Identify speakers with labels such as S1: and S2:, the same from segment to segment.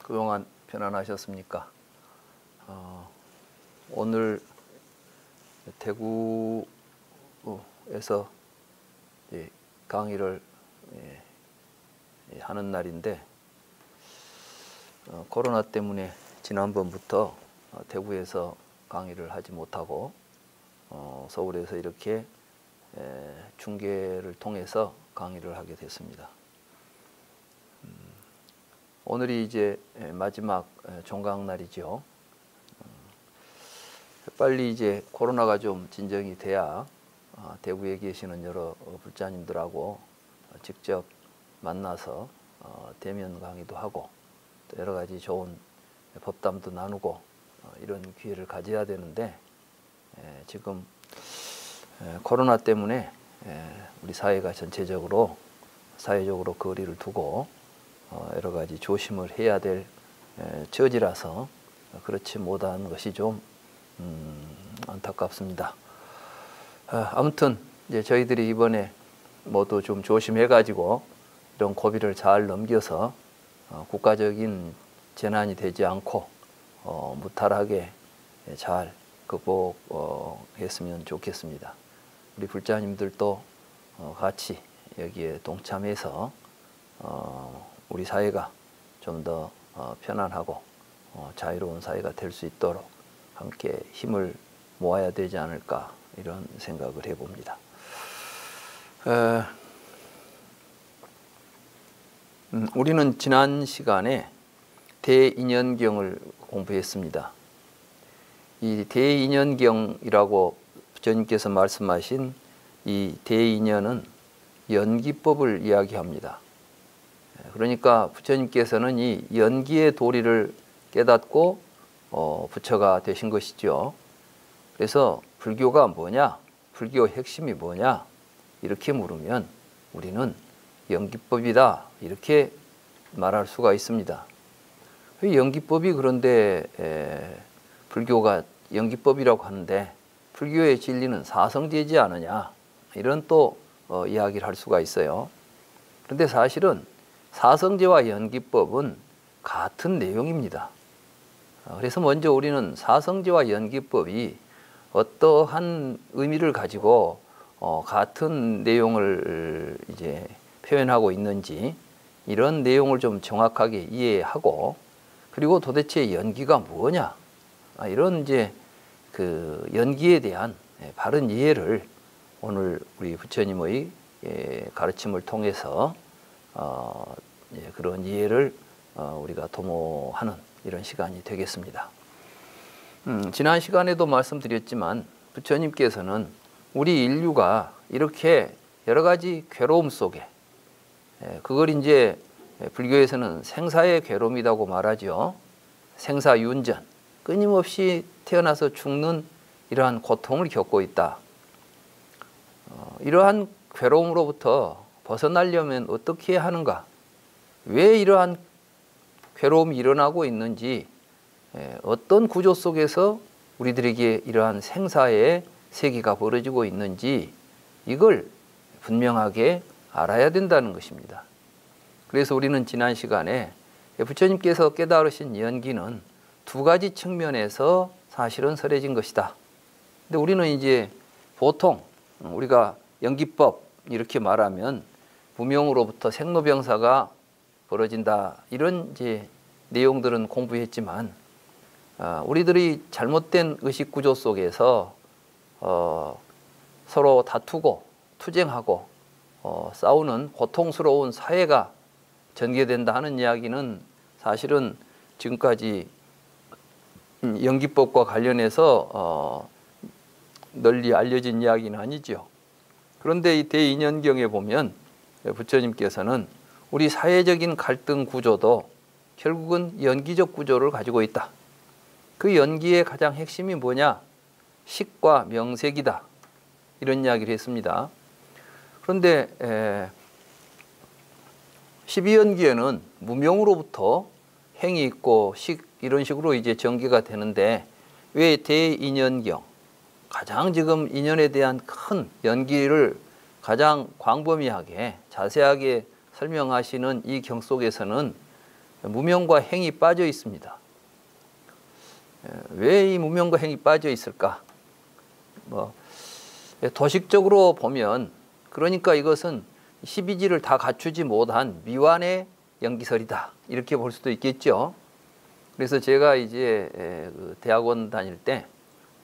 S1: 그동안 편안하셨습니까? 오늘 대구에서 강의를 하는 날인데 코로나 때문에 지난번부터 대구에서 강의를 하지 못하고 서울에서 이렇게 중계를 통해서 강의를 하게 됐습니다. 오늘이 이제 마지막 종강날이죠. 빨리 이제 코로나가 좀 진정이 돼야 대구에 계시는 여러 불자님들하고 직접 만나서 대면 강의도 하고 또 여러 가지 좋은 법담도 나누고 이런 기회를 가져야 되는데 지금 코로나 때문에 우리 사회가 전체적으로 사회적으로 거리를 두고 여러 가지 조심을 해야 될 처지라서 그렇지 못한 것이 좀 안타깝습니다. 아무튼 이제 저희들이 이번에 모두 좀 조심해가지고 이런 고비를 잘 넘겨서 국가적인 재난이 되지 않고 무탈하게 잘 극복했으면 좋겠습니다. 우리 불자님들도 같이 여기에 동참해서 우리 사회가 좀 더 편안하고 자유로운 사회가 될 수 있도록 함께 힘을 모아야 되지 않을까 이런 생각을 해봅니다. 우리는 지난 시간에 대인연경을 공부했습니다. 이 대인연경이라고 부처님께서 말씀하신 이 대인연은 연기법을 이야기합니다. 그러니까 부처님께서는 이 연기의 도리를 깨닫고 부처가 되신 것이죠. 그래서 불교가 뭐냐? 불교 핵심이 뭐냐? 이렇게 물으면 우리는 연기법이다 이렇게 말할 수가 있습니다. 연기법이 그런데 불교가 연기법이라고 하는데 불교의 진리는 사성제지 않느냐 이런 또 이야기를 할 수가 있어요. 그런데 사실은 사성제와 연기법은 같은 내용입니다. 그래서 먼저 우리는 사성제와 연기법이 어떠한 의미를 가지고 같은 내용을 이제 표현하고 있는지 이런 내용을 좀 정확하게 이해하고 그리고 도대체 연기가 뭐냐 이런 이제 그 연기에 대한 바른 이해를 오늘 우리 부처님의 가르침을 통해서 그런 이해를 우리가 도모하는 이런 시간이 되겠습니다. 지난 시간에도 말씀드렸지만 부처님께서는 우리 인류가 이렇게 여러 가지 괴로움 속에 그걸 이제 불교에서는 생사의 괴로움이라고 말하죠. 생사윤전, 끊임없이 태어나서 죽는 이러한 고통을 겪고 있다. 이러한 괴로움으로부터 벗어나려면 어떻게 하는가? 왜 이러한 괴로움이 일어나고 있는지 어떤 구조 속에서 우리들에게 이러한 생사의 세계가 벌어지고 있는지 이걸 분명하게 알아야 된다는 것입니다. 그래서 우리는 지난 시간에 부처님께서 깨달으신 연기는 두 가지 측면에서 사실은 설해진 것이다. 근데 우리는 이제 보통 우리가 연기법 이렇게 말하면 무명으로부터 생로병사가 벌어진다 이런 이제 내용들은 공부했지만 우리들이 잘못된 의식 구조 속에서 서로 다투고 투쟁하고 싸우는 고통스러운 사회가 전개된다 하는 이야기는 사실은 지금까지 연기법과 관련해서 널리 알려진 이야기는 아니죠. 그런데 이 대인연경에 보면 부처님께서는 우리 사회적인 갈등 구조도 결국은 연기적 구조를 가지고 있다. 그 연기의 가장 핵심이 뭐냐? 식과 명색이다. 이런 이야기를 했습니다. 그런데 12연기에는 무명으로부터 행이 있고 식 이런 식으로 이제 전개가 되는데 왜 대인연경 가장 지금 인연에 대한 큰 연기를 가장 광범위하게 자세하게 설명하시는 이 경 속에서는 무명과 행이 빠져 있습니다. 왜 이 무명과 행이 빠져 있을까? 도식적으로 보면 그러니까 이것은 12지를 다 갖추지 못한 미완의 연기설이다 이렇게 볼 수도 있겠죠. 그래서 제가 이제 대학원 다닐 때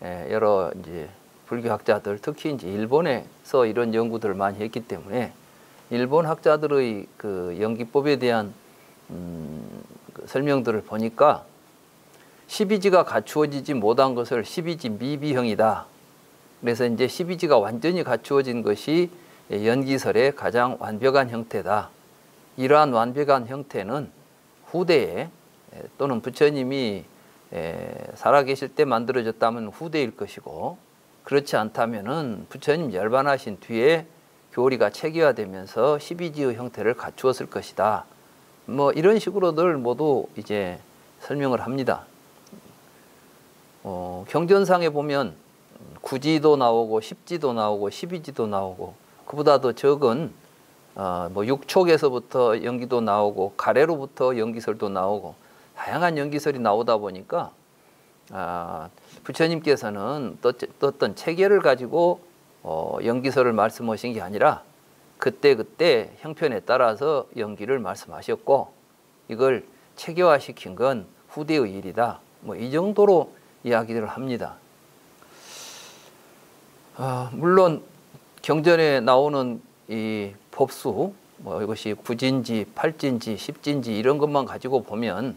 S1: 여러 이제 불교학자들 특히 이제 일본에서 이런 연구들을 많이 했기 때문에 일본 학자들의 그 연기법에 대한 그 설명들을 보니까 12지가 갖추어지지 못한 것을 12지 미비형이다. 그래서 이제 12지가 완전히 갖추어진 것이 연기설의 가장 완벽한 형태다. 이러한 완벽한 형태는 후대에 또는 부처님이 살아계실 때 만들어졌다면 후대일 것이고 그렇지 않다면은 부처님 열반하신 뒤에 교리가 체계화되면서 12지의 형태를 갖추었을 것이다. 뭐 이런 식으로들 모두 이제 설명을 합니다. 경전상에 보면 9지도 나오고 10지도 나오고 12지도 나오고 그보다 더 적은 뭐 6촉에서부터 연기도 나오고 가래로부터 연기설도 나오고 다양한 연기설이 나오다 보니까 부처님께서는 어떤 체계를 가지고 연기설을 말씀하신 게 아니라 그때그때 형편에 따라서 연기를 말씀하셨고 이걸 체계화시킨 건 후대의 일이다. 뭐 이 정도로 이야기를 합니다. 물론 경전에 나오는 이 법수 뭐 이것이 9진지, 8진지, 10진지 이런 것만 가지고 보면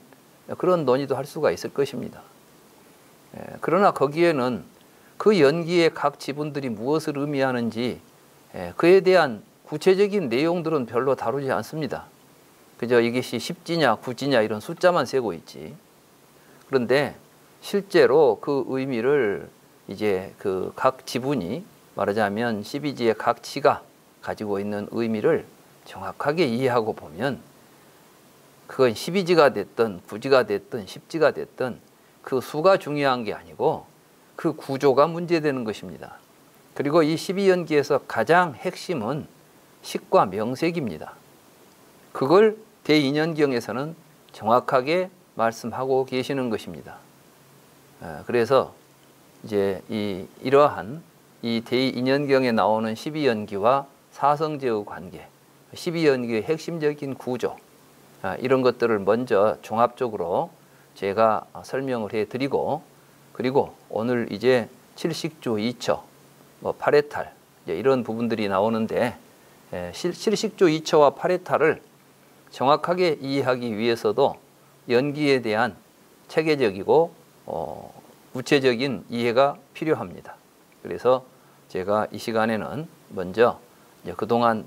S1: 그런 논의도 할 수가 있을 것입니다. 그러나 거기에는 그 연기의 각 지분들이 무엇을 의미하는지 그에 대한 구체적인 내용들은 별로 다루지 않습니다. 그저 이것이 10지냐 9지냐 이런 숫자만 세고 있지. 그런데 실제로 그 의미를 이제 그 각 지분이 말하자면 12지의 각 지가 가지고 있는 의미를 정확하게 이해하고 보면 그건 12지가 됐든 9지가 됐든 10지가 됐든 그 수가 중요한 게 아니고 그 구조가 문제되는 것입니다. 그리고 이 12연기에서 가장 핵심은 식과 명색입니다. 그걸 대인연경에서는 정확하게 말씀하고 계시는 것입니다. 그래서 이제 이러한 이 대인연경에 나오는 12연기와 사성제의 관계, 12연기의 핵심적인 구조 이런 것들을 먼저 종합적으로 제가 설명을 해드리고 그리고 오늘 이제 7식주 2처, 뭐 8해탈 이런 부분들이 나오는데 7식주 2처와 8해탈을 정확하게 이해하기 위해서도 연기에 대한 체계적이고 구체적인 이해가 필요합니다. 그래서 제가 이 시간에는 먼저 그동안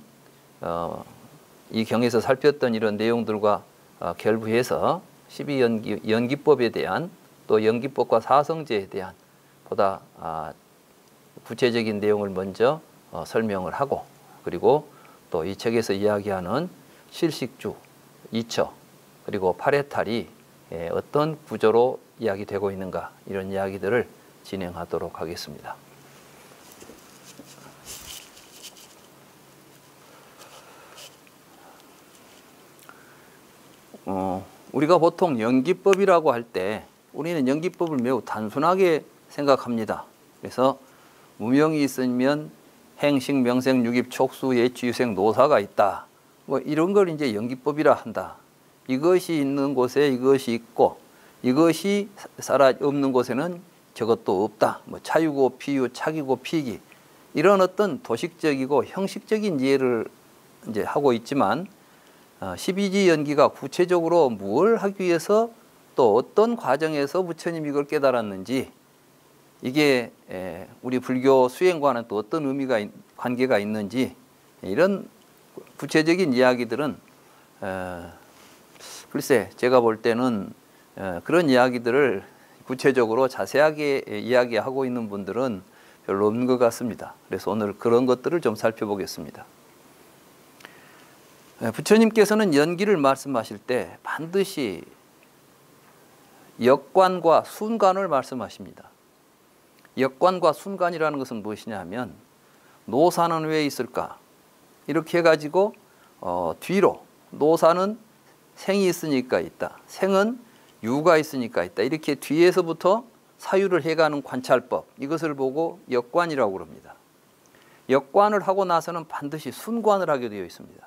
S1: 이 경에서 살폈던 이런 내용들과 결부해서 12연기법에 대한 또 연기법과 사성제에 대한 보다 구체적인 내용을 먼저 설명을 하고 그리고 또 이 책에서 이야기하는 7식주 2처 그리고 8해탈이 어떤 구조로 이야기되고 있는가 이런 이야기들을 진행하도록 하겠습니다. 우리가 보통 연기법이라고 할 때 우리는 연기법을 매우 단순하게 생각합니다. 그래서 무명이 있으면 행식, 명색, 유깁, 촉수, 예취, 유생, 노사가 있다. 뭐 이런 걸 이제 연기법이라 한다. 이것이 있는 곳에 이것이 있고 이것이 없는 곳에는 저것도 없다. 뭐 차유고 피유, 차기고 피기 이런 어떤 도식적이고 형식적인 이해를 이제 하고 있지만 12지 연기가 구체적으로 뭘 하기 위해서 또 어떤 과정에서 부처님이 이걸 깨달았는지 이게 우리 불교 수행과는 또 어떤 의미가 관계가 있는지 이런 구체적인 이야기들은 글쎄 제가 볼 때는 그런 이야기들을 구체적으로 자세하게 이야기하고 있는 분들은 별로 없는 것 같습니다. 그래서 오늘 그런 것들을 좀 살펴보겠습니다. 부처님께서는 연기를 말씀하실 때 반드시 역관과 순관을 말씀하십니다. 역관과 순관이라는 것은 무엇이냐 하면 노사는 왜 있을까? 이렇게 해가지고 뒤로 노사는 생이 있으니까 있다. 생은 유가 있으니까 있다. 이렇게 뒤에서부터 사유를 해가는 관찰법, 이것을 보고 역관이라고 그럽니다. 역관을 하고 나서는 반드시 순관을 하게 되어 있습니다.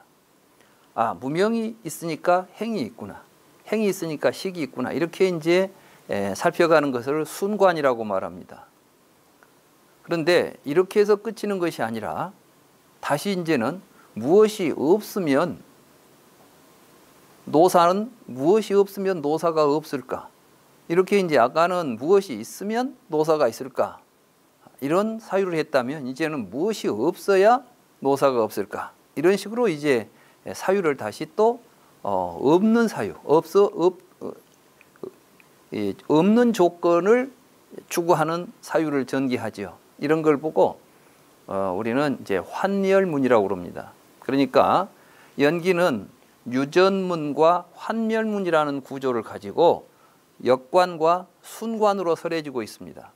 S1: 아, 무명이 있으니까 행이 있구나. 행이 있으니까 식이 있구나. 이렇게 이제 살펴가는 것을 순관이라고 말합니다. 그런데 이렇게 해서 끝이는 것이 아니라 다시 이제는 무엇이 없으면 노사는 무엇이 없으면 노사가 없을까? 이렇게 이제 아까는 무엇이 있으면 노사가 있을까? 이런 사유를 했다면 이제는 무엇이 없어야 노사가 없을까? 이런 식으로 이제 사유를 다시 또 없는 사유, 없는 조건을 추구하는 사유를 전개하죠. 이런 걸 보고 우리는 이제 환멸문이라고 그럽니다. 그러니까 연기는 유전문과 환멸문이라는 구조를 가지고 역관과 순관으로 설해지고 있습니다.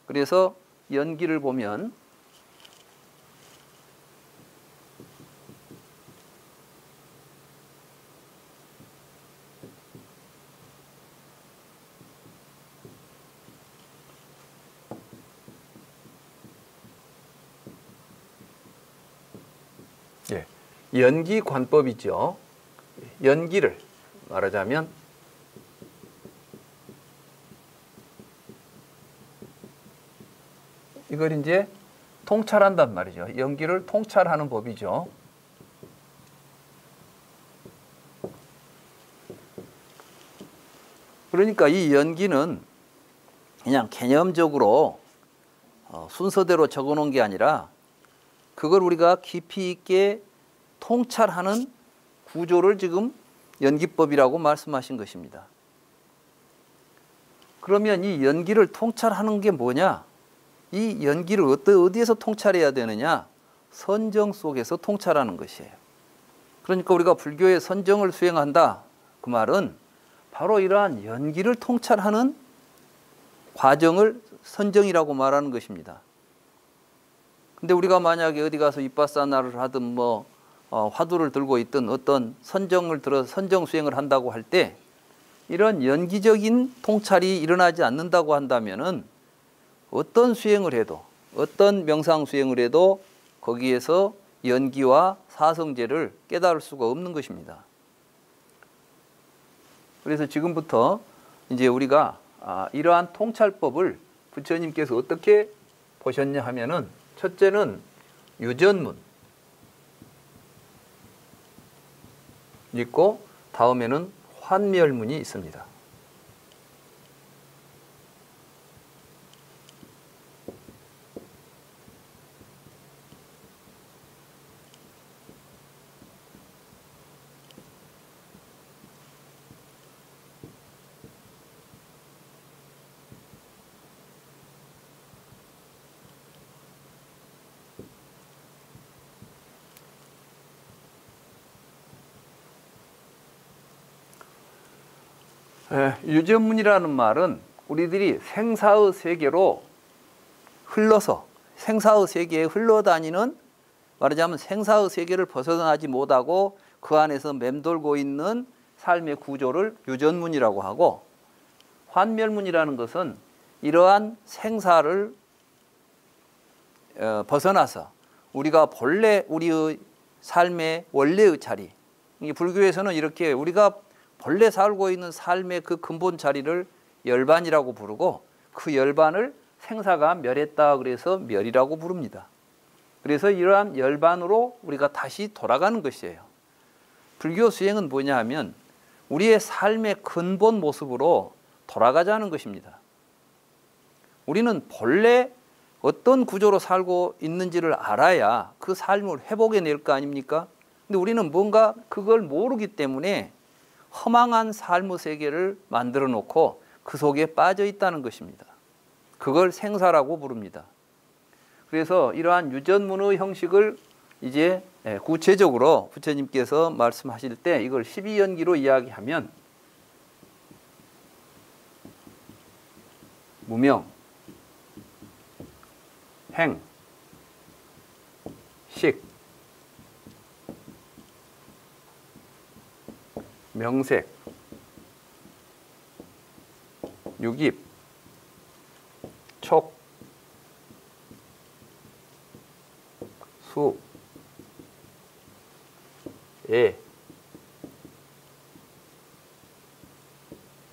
S1: 그래서 연기를 보면 연기관법이죠. 연기를 말하자면 이걸 이제 통찰한단 말이죠. 연기를 통찰하는 법이죠. 그러니까 이 연기는 그냥 개념적으로 순서대로 적어 놓은 게 아니라 그걸 우리가 깊이 있게 통찰하는 구조를 지금 연기법이라고 말씀하신 것입니다. 그러면 이 연기를 통찰하는 게 뭐냐? 이 연기를 어디에서 통찰해야 되느냐? 선정 속에서 통찰하는 것이에요. 그러니까 우리가 불교의 선정을 수행한다. 그 말은 바로 이러한 연기를 통찰하는 과정을 선정이라고 말하는 것입니다. 근데 우리가 만약에 어디 가서 윗바사나를 하든 화두를 들고 있든 어떤 선정 수행을 한다고 할 때 이런 연기적인 통찰이 일어나지 않는다고 한다면은 어떤 수행을 해도 어떤 명상 수행을 해도 거기에서 연기와 사성제를 깨달을 수가 없는 것입니다. 그래서 지금부터 이제 우리가 이러한 통찰법을 부처님께서 어떻게 보셨냐 하면은 첫째는 유전문 있고 다음에는 환멸문이 있습니다. 유전문이라는 말은 우리들이 생사의 세계로 흘러서 생사의 세계에 흘러다니는, 말하자면 생사의 세계를 벗어나지 못하고 그 안에서 맴돌고 있는 삶의 구조를 유전문이라고 하고, 환멸문이라는 것은 이러한 생사를 벗어나서 우리가 본래 우리의 삶의 원래의 자리, 불교에서는 이렇게 우리가 본래 살고 있는 삶의 그 근본 자리를 열반이라고 부르고, 그 열반을 생사가 멸했다 그래서 멸이라고 부릅니다. 그래서 이러한 열반으로 우리가 다시 돌아가는 것이에요. 불교 수행은 뭐냐 하면 우리의 삶의 근본 모습으로 돌아가자는 것입니다. 우리는 본래 어떤 구조로 살고 있는지를 알아야 그 삶을 회복해낼 거 아닙니까? 근데 우리는 뭔가 그걸 모르기 때문에 허망한 삶의 세계를 만들어 놓고 그 속에 빠져 있다는 것입니다. 그걸 생사라고 부릅니다. 그래서 이러한 유전문의 형식을 이제 구체적으로 부처님께서 말씀하실 때 이걸 12연기로 이야기하면 무명, 행, 식, 명색, 유깁, 촉, 수, 애,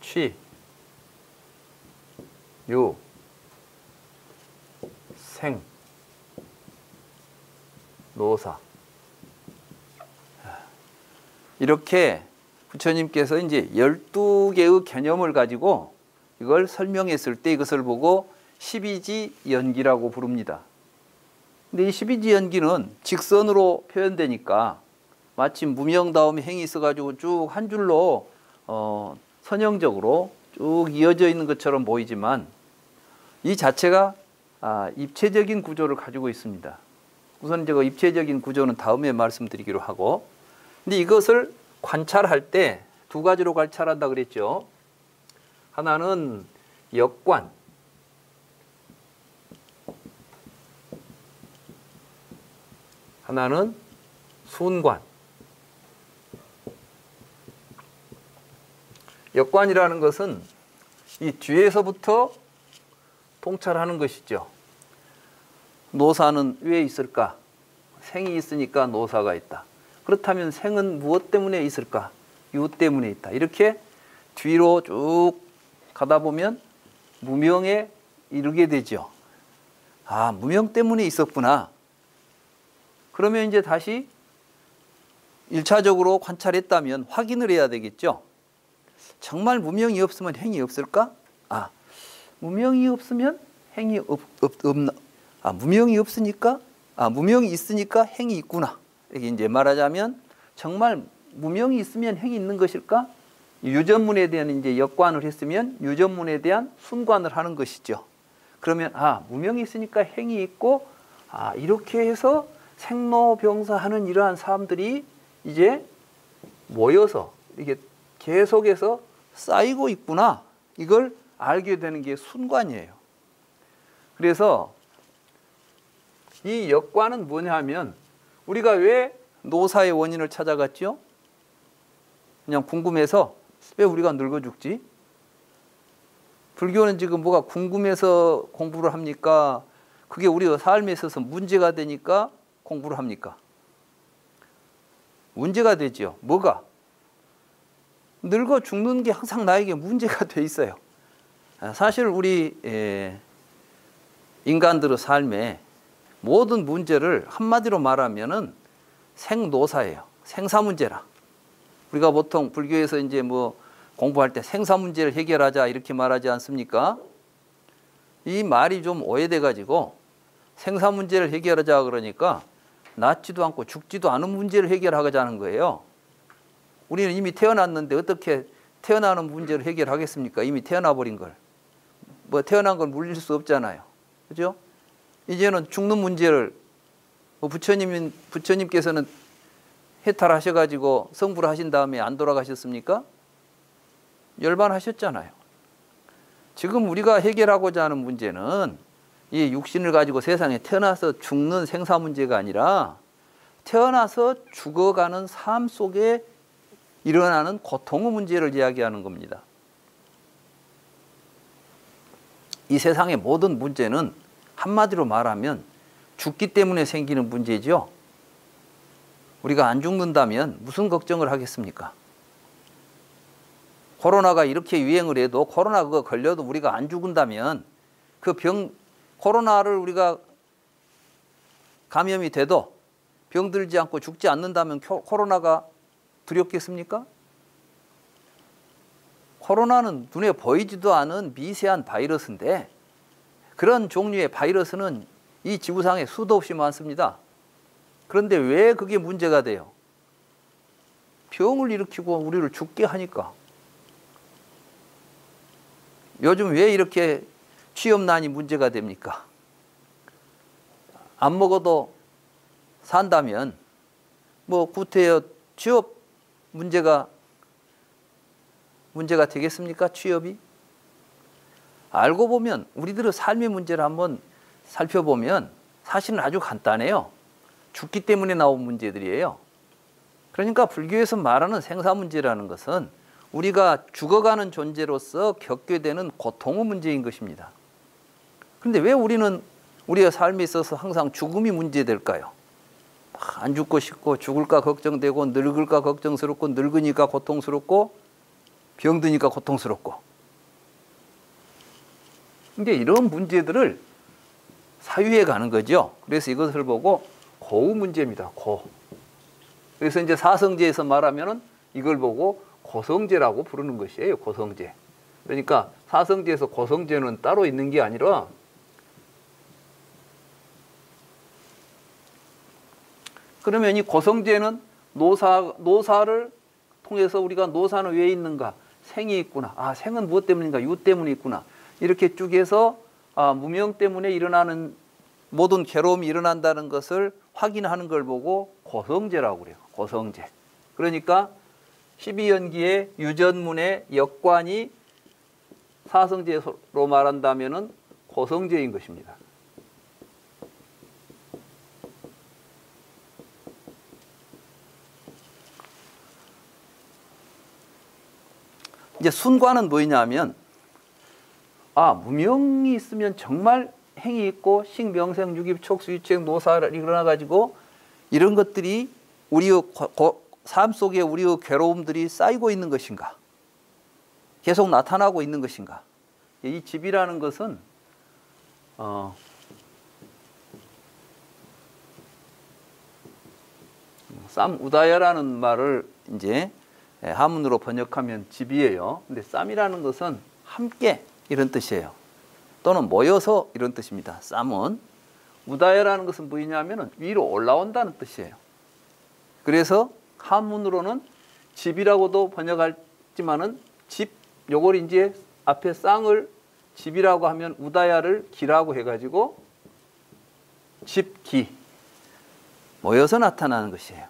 S1: 취, 유, 생, 노사. 이렇게 부처님께서 이제 12개의 개념을 가지고 이걸 설명했을 때 이것을 보고 12지연기라고 부릅니다. 근데 이 12지연기는 직선으로 표현되니까 마치 무명 다음에 행이 있어가지고 쭉 한 줄로 선형적으로 쭉 이어져 있는 것처럼 보이지만 이 자체가 입체적인 구조를 가지고 있습니다. 우선 제가 입체적인 구조는 다음에 말씀드리기로 하고, 근데 이것을 관찰할 때 두 가지로 관찰한다 그랬죠. 하나는 역관, 하나는 순관. 역관이라는 것은 이 뒤에서부터 통찰하는 것이죠. 노사는 왜 있을까? 생이 있으니까 노사가 있다. 그렇다면 생은 무엇 때문에 있을까? 유 때문에 있다. 이렇게 뒤로 쭉 가다 보면 무명에 이르게 되죠. 아, 무명 때문에 있었구나. 그러면 이제 다시 1차적으로 관찰했다면 확인을 해야 되겠죠. 정말 무명이 없으면 행이 없을까? 무명이 없으면 행이 없나? 무명이 없으니까, 무명이 있으니까 행이 있구나. 이렇게 이제 말하자면 정말 무명이 있으면 행이 있는 것일까? 유전문에 대한 이제 역관을 했으면 유전문에 대한 순관을 하는 것이죠. 그러면 무명이 있으니까 행이 있고, 이렇게 해서 생로병사하는 이러한 사람들이 이제 모여서 이게 계속해서 쌓이고 있구나. 이걸 알게 되는 게 순관이에요. 그래서 이 역관은 뭐냐 하면 우리가 왜 노사의 원인을 찾아갔죠? 그냥 궁금해서 왜 우리가 늙어 죽지? 불교는 지금 뭐가 궁금해서 공부를 합니까? 그게 우리 삶에 있어서 문제가 되니까 공부를 합니까? 문제가 되죠. 뭐가? 늙어 죽는 게 항상 나에게 문제가 돼 있어요. 사실 우리 인간들의 삶에 모든 문제를 한마디로 말하면은 생노사예요. 생사 문제라. 우리가 보통 불교에서 이제 뭐 공부할 때 생사 문제를 해결하자 이렇게 말하지 않습니까? 이 말이 좀 오해돼 가지고 생사 문제를 해결하자 그러니까 낫지도 않고 죽지도 않은 문제를 해결하자는 거예요. 우리는 이미 태어났는데 어떻게 태어나는 문제를 해결하겠습니까? 이미 태어나 버린 걸. 뭐 태어난 걸 물릴 수 없잖아요. 그죠? 이제는 죽는 문제를 부처님께서는 해탈하셔가지고 성불 하신 다음에 안 돌아가셨습니까? 열반하셨잖아요. 지금 우리가 해결하고자 하는 문제는 이 육신을 가지고 세상에 태어나서 죽는 생사 문제가 아니라 태어나서 죽어가는 삶 속에 일어나는 고통의 문제를 이야기하는 겁니다. 이 세상의 모든 문제는 한마디로 말하면 죽기 때문에 생기는 문제죠. 우리가 안 죽는다면 무슨 걱정을 하겠습니까? 코로나가 이렇게 유행을 해도 코로나 그거 걸려도 우리가 안 죽는다면 그 코로나를 우리가 감염이 돼도 병들지 않고 죽지 않는다면 코로나가 두렵겠습니까? 코로나는 눈에 보이지도 않은 미세한 바이러스인데 그런 종류의 바이러스는 이 지구상에 수도 없이 많습니다. 그런데 왜 그게 문제가 돼요? 병을 일으키고 우리를 죽게 하니까. 요즘 왜 이렇게 취업난이 문제가 됩니까? 안 먹어도 산다면 뭐 구태여 취업 문제가 되겠습니까? 취업이? 알고 보면 우리들의 삶의 문제를 한번 살펴보면 사실은 아주 간단해요. 죽기 때문에 나온 문제들이에요. 그러니까 불교에서 말하는 생사문제라는 것은 우리가 죽어가는 존재로서 겪게 되는 고통의 문제인 것입니다. 그런데 왜 우리는 우리의 삶에 있어서 항상 죽음이 문제될까요? 안 죽고 싶고 죽을까 걱정되고 늙을까 걱정스럽고 늙으니까 고통스럽고 병드니까 고통스럽고. 근데 이런 문제들을 사유해 가는 거죠. 그래서 이것을 보고 고의 문제입니다. 고. 그래서 이제 사성제에서 말하면은 이걸 보고 고성제라고 부르는 것이에요. 고성제. 그러니까 사성제에서 고성제는 따로 있는 게 아니라 그러면 이 고성제는 노사를 통해서 우리가 노사는 왜 있는가? 생이 있구나. 아, 생은 무엇 때문인가? 유 때문에 있구나. 이렇게 쭉 해서 무명 때문에 일어나는 모든 괴로움이 일어난다는 것을 확인하는 걸 보고 고성제라고 그래요. 고성제. 그러니까 12연기의 유전문의 역관이 사성제로 말한다면은 고성제인 것입니다. 이제 순관은 뭐냐면 무명이 있으면 정말 행이 있고 식명생 유깁 촉수 유책 노사를 일어나 가지고 이런 것들이 우리의 삶 속에 우리의 괴로움들이 쌓이고 있는 것인가? 계속 나타나고 있는 것인가? 이 집이라는 것은 쌈우다야라는 말을 이제 한문으로 번역하면 집이에요. 근데 쌈이라는 것은 함께 이런 뜻이에요. 또는 모여서 이런 뜻입니다. 쌈은. 우다야라는 것은 뭐냐면은 위로 올라온다는 뜻이에요. 그래서 한문으로는 집이라고도 번역하지만은 집, 요걸 이제 앞에 쌍을 집이라고 하면 우다야를 기라고 해가지고 집기. 모여서 나타나는 것이에요.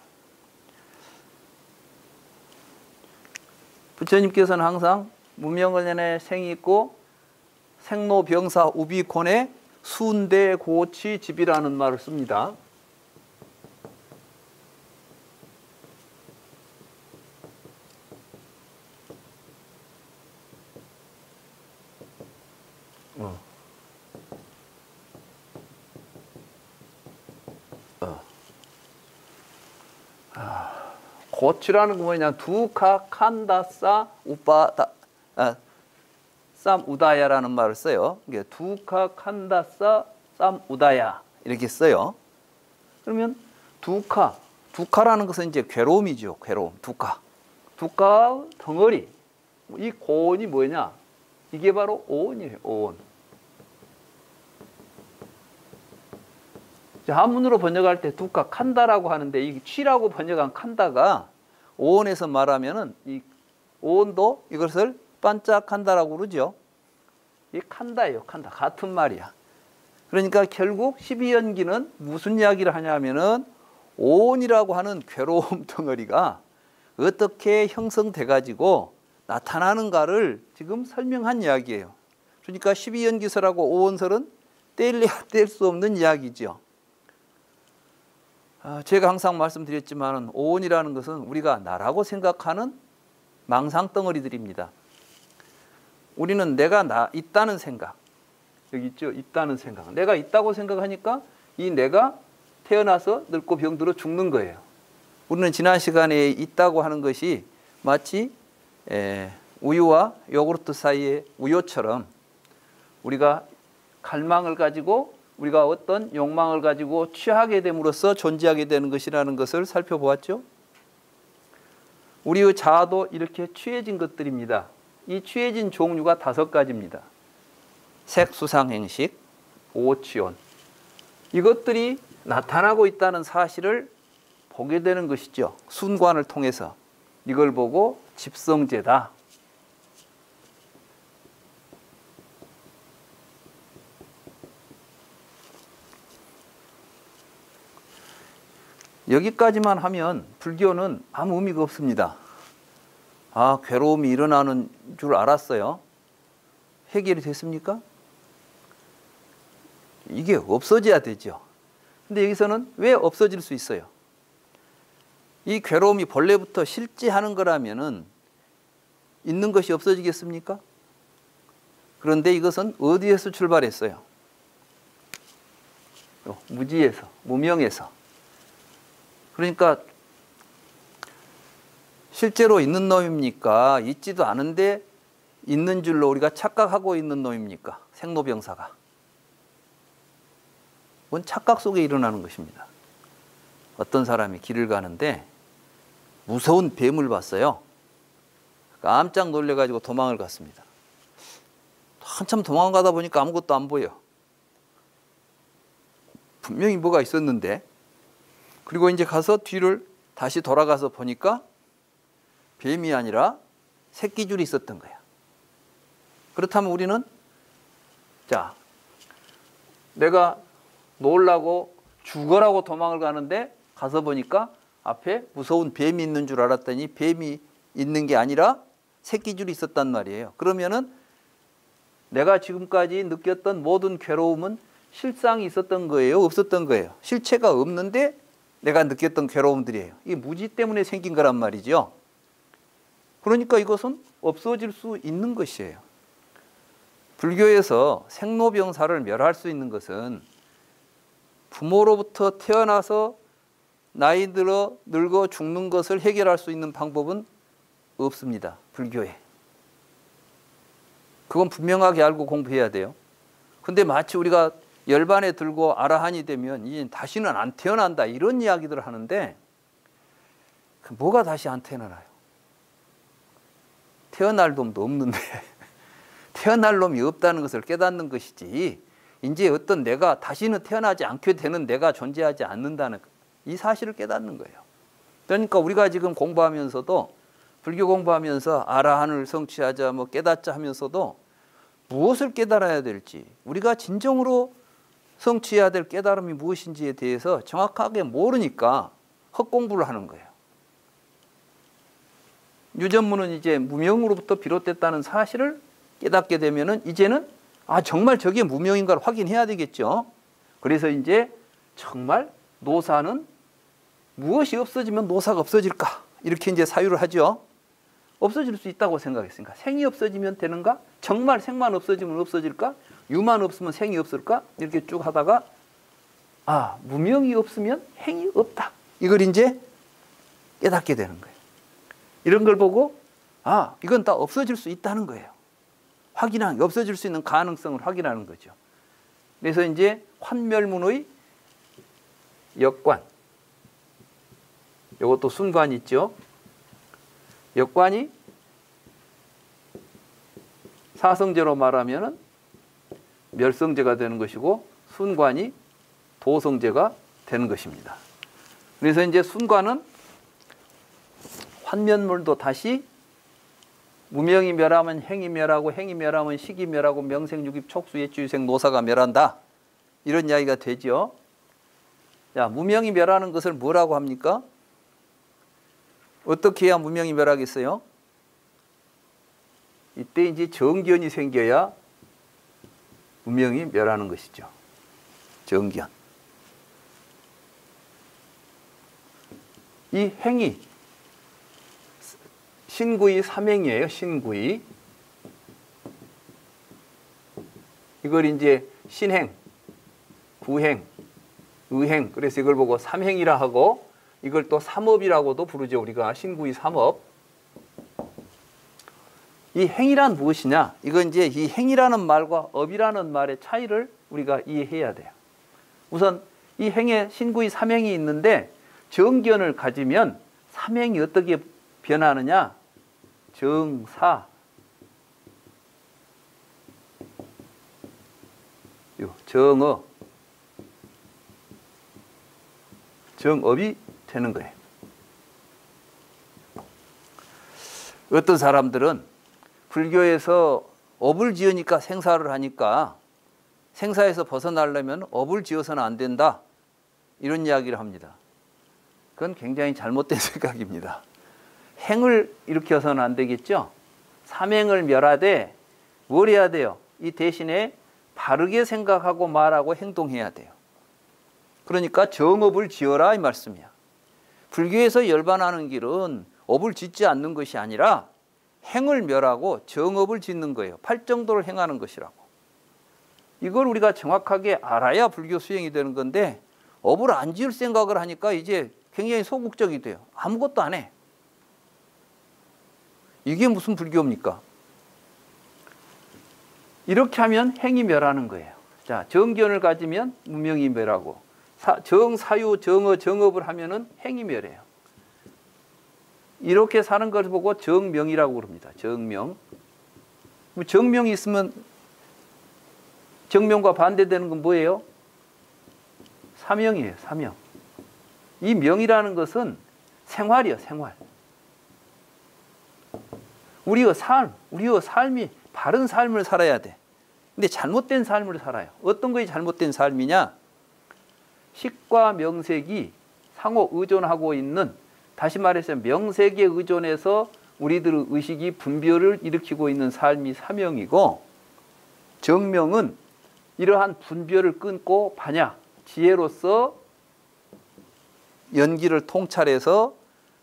S1: 부처님께서는 항상 무명을년에 생이 있고 생로병사 우비곤에 순대고치 집이라는 말을 씁니다. 고치라는 거 뭐냐? 두카 칸다사 우빠다 쌈 우다야라는 말을 써요. 이게 두카 칸다사 쌈 우다야 이렇게 써요. 그러면 두카라는 것은 이제 괴로움이죠. 괴로움. 두카 덩어리. 이 고온이 뭐냐? 이게 바로 오온이에요. 오온. 한문으로 번역할 때 두카 칸다라고 하는데 이 취라고 번역한 칸다가 오온에서 말하면은 이 오온도 이것을 반짝한다라고 그러죠. 이 칸다예요. 칸다. 같은 말이야. 그러니까 결국 12연기는 무슨 이야기를 하냐면은 오온이라고 하는 괴로움 덩어리가 어떻게 형성돼 가지고 나타나는가를 지금 설명한 이야기예요. 그러니까 12연기설하고 오온설은 뗄래야 뗄 수 없는 이야기죠. 제가 항상 말씀드렸지만 오온이라는 것은 우리가 나라고 생각하는 망상덩어리들입니다. 우리는 내가 있다는 생각, 여기 있죠? 있다는 생각. 내가 있다고 생각하니까 이 내가 태어나서 늙고 병들어 죽는 거예요. 우리는 지난 시간에 있다고 하는 것이 마치 우유와 요구르트 사이의 우유처럼 우리가 갈망을 가지고 우리가 어떤 욕망을 가지고 취하게 됨으로써 존재하게 되는 것이라는 것을 살펴보았죠. 우리의 자아도 이렇게 취해진 것들입니다. 이 취해진 종류가 5가지입니다. 색, 수상, 행식, 오치온. 이것들이 나타나고 있다는 사실을 보게 되는 것이죠. 순관을 통해서. 이걸 보고 집성제다. 여기까지만 하면 불교는 아무 의미가 없습니다. 괴로움이 일어나는 줄 알았어요. 해결이 됐습니까? 이게 없어져야 되죠. 근데 여기서는 왜 없어질 수 있어요? 이 괴로움이 본래부터 실제하는 거라면은 있는 것이 없어지겠습니까? 그런데 이것은 어디에서 출발했어요? 무지에서, 무명에서. 그러니까 실제로 있는 놈입니까? 있지도 않은데 있는 줄로 우리가 착각하고 있는 놈입니까? 생로병사가. 그건 착각 속에 일어나는 것입니다. 어떤 사람이 길을 가는데 무서운 뱀을 봤어요. 깜짝 놀래가지고 도망을 갔습니다. 한참 도망가다 보니까 아무것도 안 보여. 분명히 뭐가 있었는데. 그리고 이제 가서 뒤를 다시 돌아가서 보니까 뱀이 아니라 새끼줄이 있었던 거야. 그렇다면 우리는 자, 내가 놀라고 죽어라고 도망을 가는데 가서 보니까 앞에 무서운 뱀이 있는 줄 알았더니 뱀이 있는 게 아니라 새끼줄이 있었단 말이에요. 그러면은 내가 지금까지 느꼈던 모든 괴로움은 실상이 있었던 거예요? 없었던 거예요? 실체가 없는데 내가 느꼈던 괴로움들이에요. 이게 무지 때문에 생긴 거란 말이죠. 그러니까 이것은 없어질 수 있는 것이에요. 불교에서 생로병사를 멸할 수 있는 것은 부모로부터 태어나서 나이 들어 늙어 죽는 것을 해결할 수 있는 방법은 없습니다. 불교에. 그건 분명하게 알고 공부해야 돼요. 근데 마치 우리가 열반에 들고 아라한이 되면 이제 다시는 안 태어난다 이런 이야기들을 하는데 뭐가 다시 안 태어나요? 태어날 놈도 없는데 태어날 놈이 없다는 것을 깨닫는 것이지 이제 어떤 내가 다시는 태어나지 않게 되는 내가 존재하지 않는다는 이 사실을 깨닫는 거예요. 그러니까 우리가 지금 공부하면서도 불교 공부하면서 아라한을 성취하자 뭐 깨닫자 하면서도 무엇을 깨달아야 될지 우리가 진정으로 성취해야 될 깨달음이 무엇인지에 대해서 정확하게 모르니까 헛공부를 하는 거예요. 유전무는 이제 무명으로부터 비롯됐다는 사실을 깨닫게 되면은 이제는 정말 저게 무명인가를 확인해야 되겠죠. 그래서 이제 정말 노사는 무엇이 없어지면 노사가 없어질까? 이렇게 이제 사유를 하죠. 없어질 수 있다고 생각했으니까 생이 없어지면 되는가? 정말 생만 없어지면 없어질까? 유만 없으면 생이 없을까? 이렇게 쭉 하다가 무명이 없으면 행이 없다. 이걸 이제 깨닫게 되는 거예요. 이런 걸 보고 이건 다 없어질 수 있다는 거예요. 없어질 수 있는 가능성을 확인하는 거죠. 그래서 이제 환멸문의 역관, 이것도 순관 있죠. 역관이 사성제로 말하면 멸성제가 되는 것이고 순관이 도성제가 되는 것입니다. 그래서 이제 순관은 환면물도 다시 무명이 멸하면 행이 멸하고 행이 멸하면 식이 멸하고 명생육입 촉수예주유생 노사가 멸한다. 이런 이야기가 되죠. 자, 무명이 멸하는 것을 뭐라고 합니까? 어떻게 해야 무명이 멸하겠어요? 이때 이제 정견이 생겨야 무명이 멸하는 것이죠. 정견. 이 행이 신구이 삼행이에요. 신구이. 이걸 이제 신행, 구행, 의행. 그래서 이걸 보고 삼행이라 하고 이걸 또 삼업이라고도 부르죠. 우리가 신구이 삼업. 이 행이란 무엇이냐? 이건 이제 이 행이라는 말과 업이라는 말의 차이를 우리가 이해해야 돼요. 우선 이 행에 신구이 삼행이 있는데 정견을 가지면 삼행이 어떻게 변하느냐? 정사, 정어, 정업이 되는 거예요. 어떤 사람들은 불교에서 업을 지으니까 생사를 하니까 생사에서 벗어나려면 업을 지어서는 안 된다. 이런 이야기를 합니다. 그건 굉장히 잘못된 생각입니다. 행을 일으켜서는 안 되겠죠. 삼행을 멸하되 뭘 해야 돼요? 이 대신에 바르게 생각하고 말하고 행동해야 돼요. 그러니까 정업을 지어라 이 말씀이야. 불교에서 열반하는 길은 업을 짓지 않는 것이 아니라 행을 멸하고 정업을 짓는 거예요. 팔정도를 행하는 것이라고. 이걸 우리가 정확하게 알아야 불교 수행이 되는 건데 업을 안 지을 생각을 하니까 이제 굉장히 소극적이 돼요. 아무것도 안 해. 이게 무슨 불교입니까? 이렇게 하면 행이 멸하는 거예요. 자, 정견을 가지면 무명이 멸하고 정사유, 정어, 정업을 하면은 행이 멸해요. 이렇게 사는 걸 보고 정명이라고 그럽니다. 정명. 정명이 있으면 정명과 반대되는 건 뭐예요? 사명이에요. 사명. 이 명이라는 것은 생활이에요. 생활. 우리의 삶이 바른 삶을 살아야 돼. 근데 잘못된 삶을 살아요. 어떤 것이 잘못된 삶이냐? 식과 명색이 상호 의존하고 있는, 다시 말해서 명색에 의존해서 우리들의 의식이 분별을 일으키고 있는 삶이 사명이고, 정명은 이러한 분별을 끊고 반야, 지혜로서 연기를 통찰해서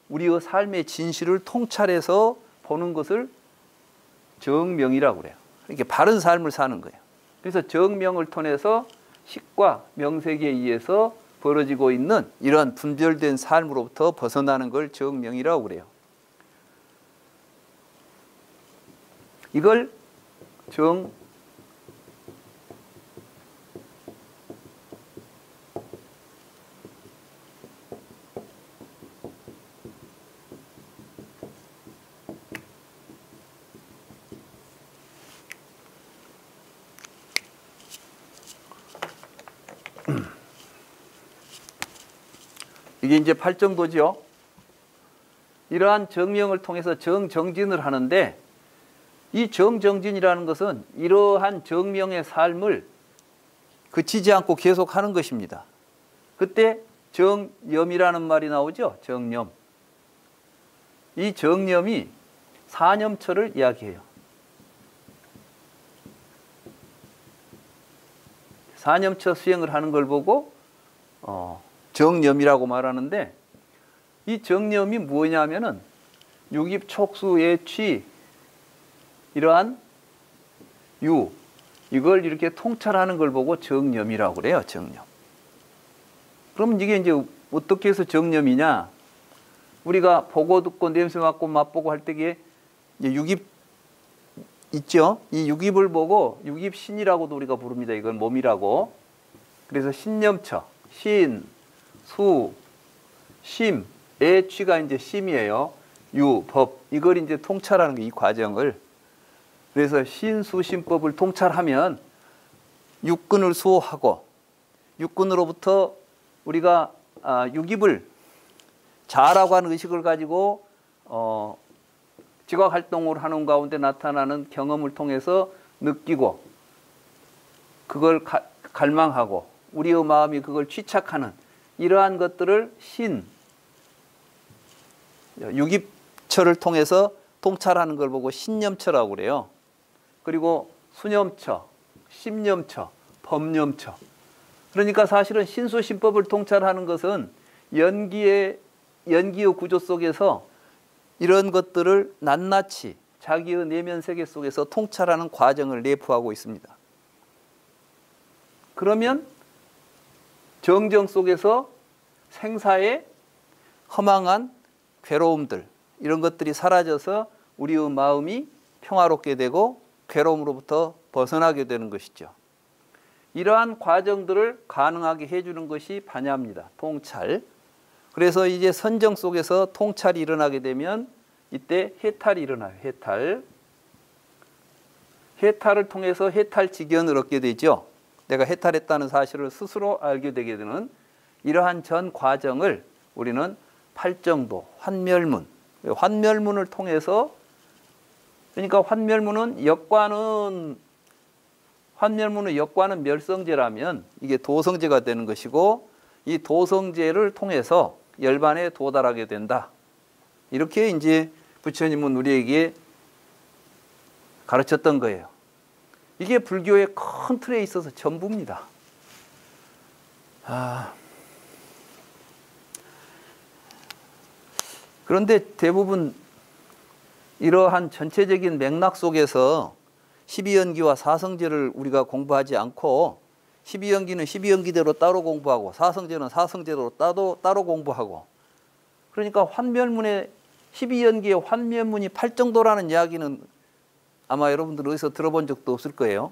S1: 우리의 삶의 진실을 통찰해서 보는 것을 정명이라고 그래요. 이렇게 바른 삶을 사는 거예요. 그래서 정명을 통해서 식과 명색에 의해서 벌어지고 있는 이러한 분별된 삶으로부터 벗어나는 걸 정명이라고 그래요. 이걸 이게 이제 팔정도죠. 이러한 정명을 통해서 정정진을 하는데, 이 정정진이라는 것은 이러한 정명의 삶을 그치지 않고 계속 하는 것입니다. 그때 정념이라는 말이 나오죠. 정념. 이 정념이 사념처를 이야기해요. 사념처 수행을 하는 걸 보고 정념이라고 말하는데, 이 정념이 뭐냐면은 육입촉수의 취, 이러한 이걸 이렇게 통찰하는 걸 보고 정념이라고 그래요. 정념. 그럼 이게 이제 어떻게 해서 정념이냐? 우리가 보고 듣고 냄새 맡고 맛보고 할 때에 육입 있죠? 이 육입을 보고 육입신이라고도 우리가 부릅니다. 이건 몸이라고. 그래서 신념처, 신, 수, 심, 의 취가 이제 심이에요. 유, 법, 이걸 이제 통찰하는 거, 이 과정을. 그래서 신수심법을 통찰하면 육근을 수호하고, 육근으로부터 우리가 육입을 자라고 하는 의식을 가지고 지각활동을 하는 가운데 나타나는 경험을 통해서 느끼고, 그걸 갈망하고 우리의 마음이 그걸 취착하는 이러한 것들을 육입처를 통해서 통찰하는 걸 보고 신념처라고 그래요. 그리고 수념처, 심념처, 법념처. 그러니까 사실은 신수심법을 통찰하는 것은 연기의 구조 속에서 이런 것들을 낱낱이 자기의 내면 세계 속에서 통찰하는 과정을 내포하고 있습니다. 그러면 정정 속에서 생사의 허망한 괴로움들, 이런 것들이 사라져서 우리의 마음이 평화롭게 되고 괴로움으로부터 벗어나게 되는 것이죠. 이러한 과정들을 가능하게 해주는 것이 반야입니다. 통찰. 그래서 이제 선정 속에서 통찰이 일어나게 되면 이때 해탈이 일어나요. 해탈을 통해서 해탈지견을 얻게 되죠. 내가 해탈했다는 사실을 스스로 알게 되게 되는 이러한 전 과정을 우리는 팔정도, 환멸문을 통해서, 그러니까 환멸문의 역과는 멸성제라면 이게 도성제가 되는 것이고, 이 도성제를 통해서 열반에 도달하게 된다. 이렇게 이제 부처님은 우리에게 가르쳤던 거예요. 이게 불교의 큰 틀에 있어서 전부입니다. 그런데 대부분 이러한 전체적인 맥락 속에서 12연기와 사성제를 우리가 공부하지 않고 12연기는 12연기대로 따로 공부하고 사성제는 사성제로 따로 공부하고, 그러니까 환멸문의 12연기의 환멸문이 8정도라는 이야기는 아마 여러분들 어디서 들어본 적도 없을 거예요.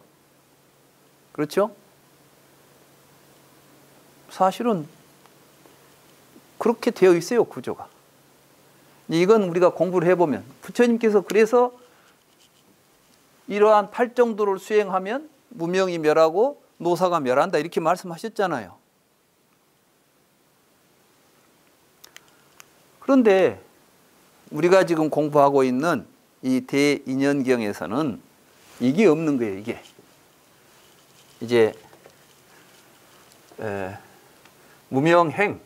S1: 그렇죠? 사실은 그렇게 되어 있어요, 구조가. 이건 우리가 공부를 해보면 부처님께서 그래서 이러한 8정도를 수행하면 무명이 멸하고 노사가 멸한다 이렇게 말씀하셨잖아요. 그런데 우리가 지금 공부하고 있는 이 대인연경에서는 이게 없는 거예요. 이게 이제 무명행,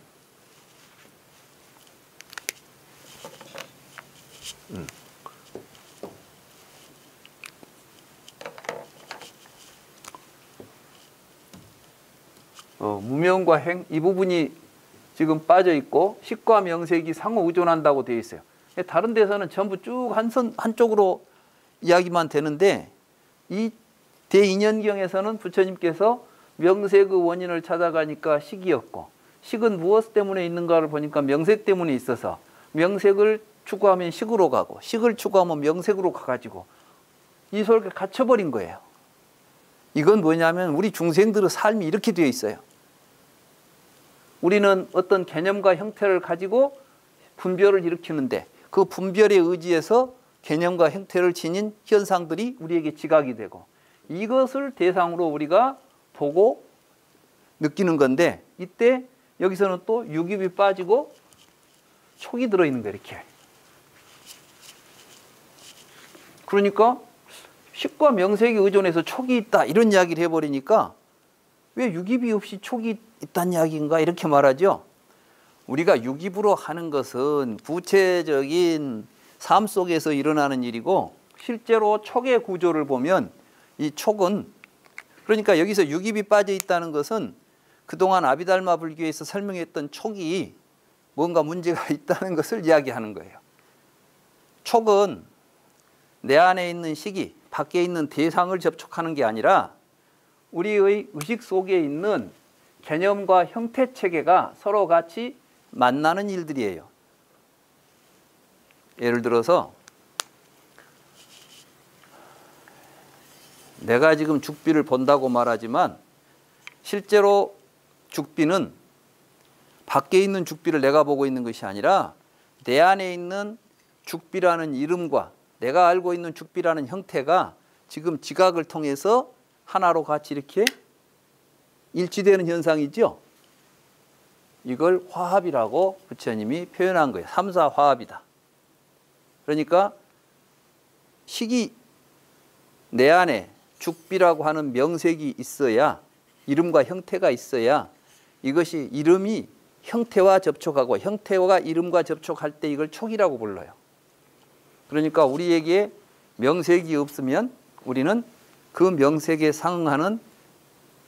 S1: 무명과 행, 이 부분이 지금 빠져 있고 식과 명색이 상호 의존한다고 되어 있어요. 다른 데서는 전부 쭉 한쪽으로 이야기만 되는데 이 대인연경에서는 부처님께서 명색의 원인을 찾아가니까 식이었고, 식은 무엇 때문에 있는가를 보니까 명색 때문에 있어서 명색을 추구하면 식으로 가고 식을 추구하면 명색으로 가가지고 이 속에 갇혀버린 거예요. 이건 뭐냐면 우리 중생들의 삶이 이렇게 되어 있어요. 우리는 어떤 개념과 형태를 가지고 분별을 일으키는데 그 분별에 의지해서 개념과 형태를 지닌 현상들이 우리에게 지각이 되고 이것을 대상으로 우리가 보고 느끼는 건데, 이때 여기서는 또 육입이 빠지고 촉이 들어있는 거예요. 이렇게. 그러니까 식과 명색에 의존해서 촉이 있다 이런 이야기를 해버리니까 왜 육입이 없이 촉이 있다는 이야기인가 이렇게 말하죠. 우리가 육입으로 하는 것은 구체적인 삶 속에서 일어나는 일이고, 실제로 촉의 구조를 보면 이 촉은, 그러니까 여기서 육입이 빠져 있다는 것은 그동안 아비달마 불교에서 설명했던 촉이 뭔가 문제가 있다는 것을 이야기하는 거예요. 촉은 내 안에 있는 식이 밖에 있는 대상을 접촉하는 게 아니라 우리의 의식 속에 있는 개념과 형태 체계가 서로 같이 만나는 일들이에요. 예를 들어서 내가 지금 죽비를 본다고 말하지만 실제로 죽비는 밖에 있는 죽비를 내가 보고 있는 것이 아니라 내 안에 있는 죽비라는 이름과 내가 알고 있는 죽비라는 형태가 지금 지각을 통해서 하나로 같이 이렇게 일치되는 현상이죠. 이걸 화합이라고 부처님이 표현한 거예요. 삼사화합이다. 그러니까 식이 내 안에 죽비라고 하는 명색이 있어야, 이름과 형태가 있어야 이것이 이름이 형태와 접촉하고 형태가 이름과 접촉할 때 이걸 촉이라고 불러요. 그러니까 우리에게 명색이 없으면 우리는 그 명색에 상응하는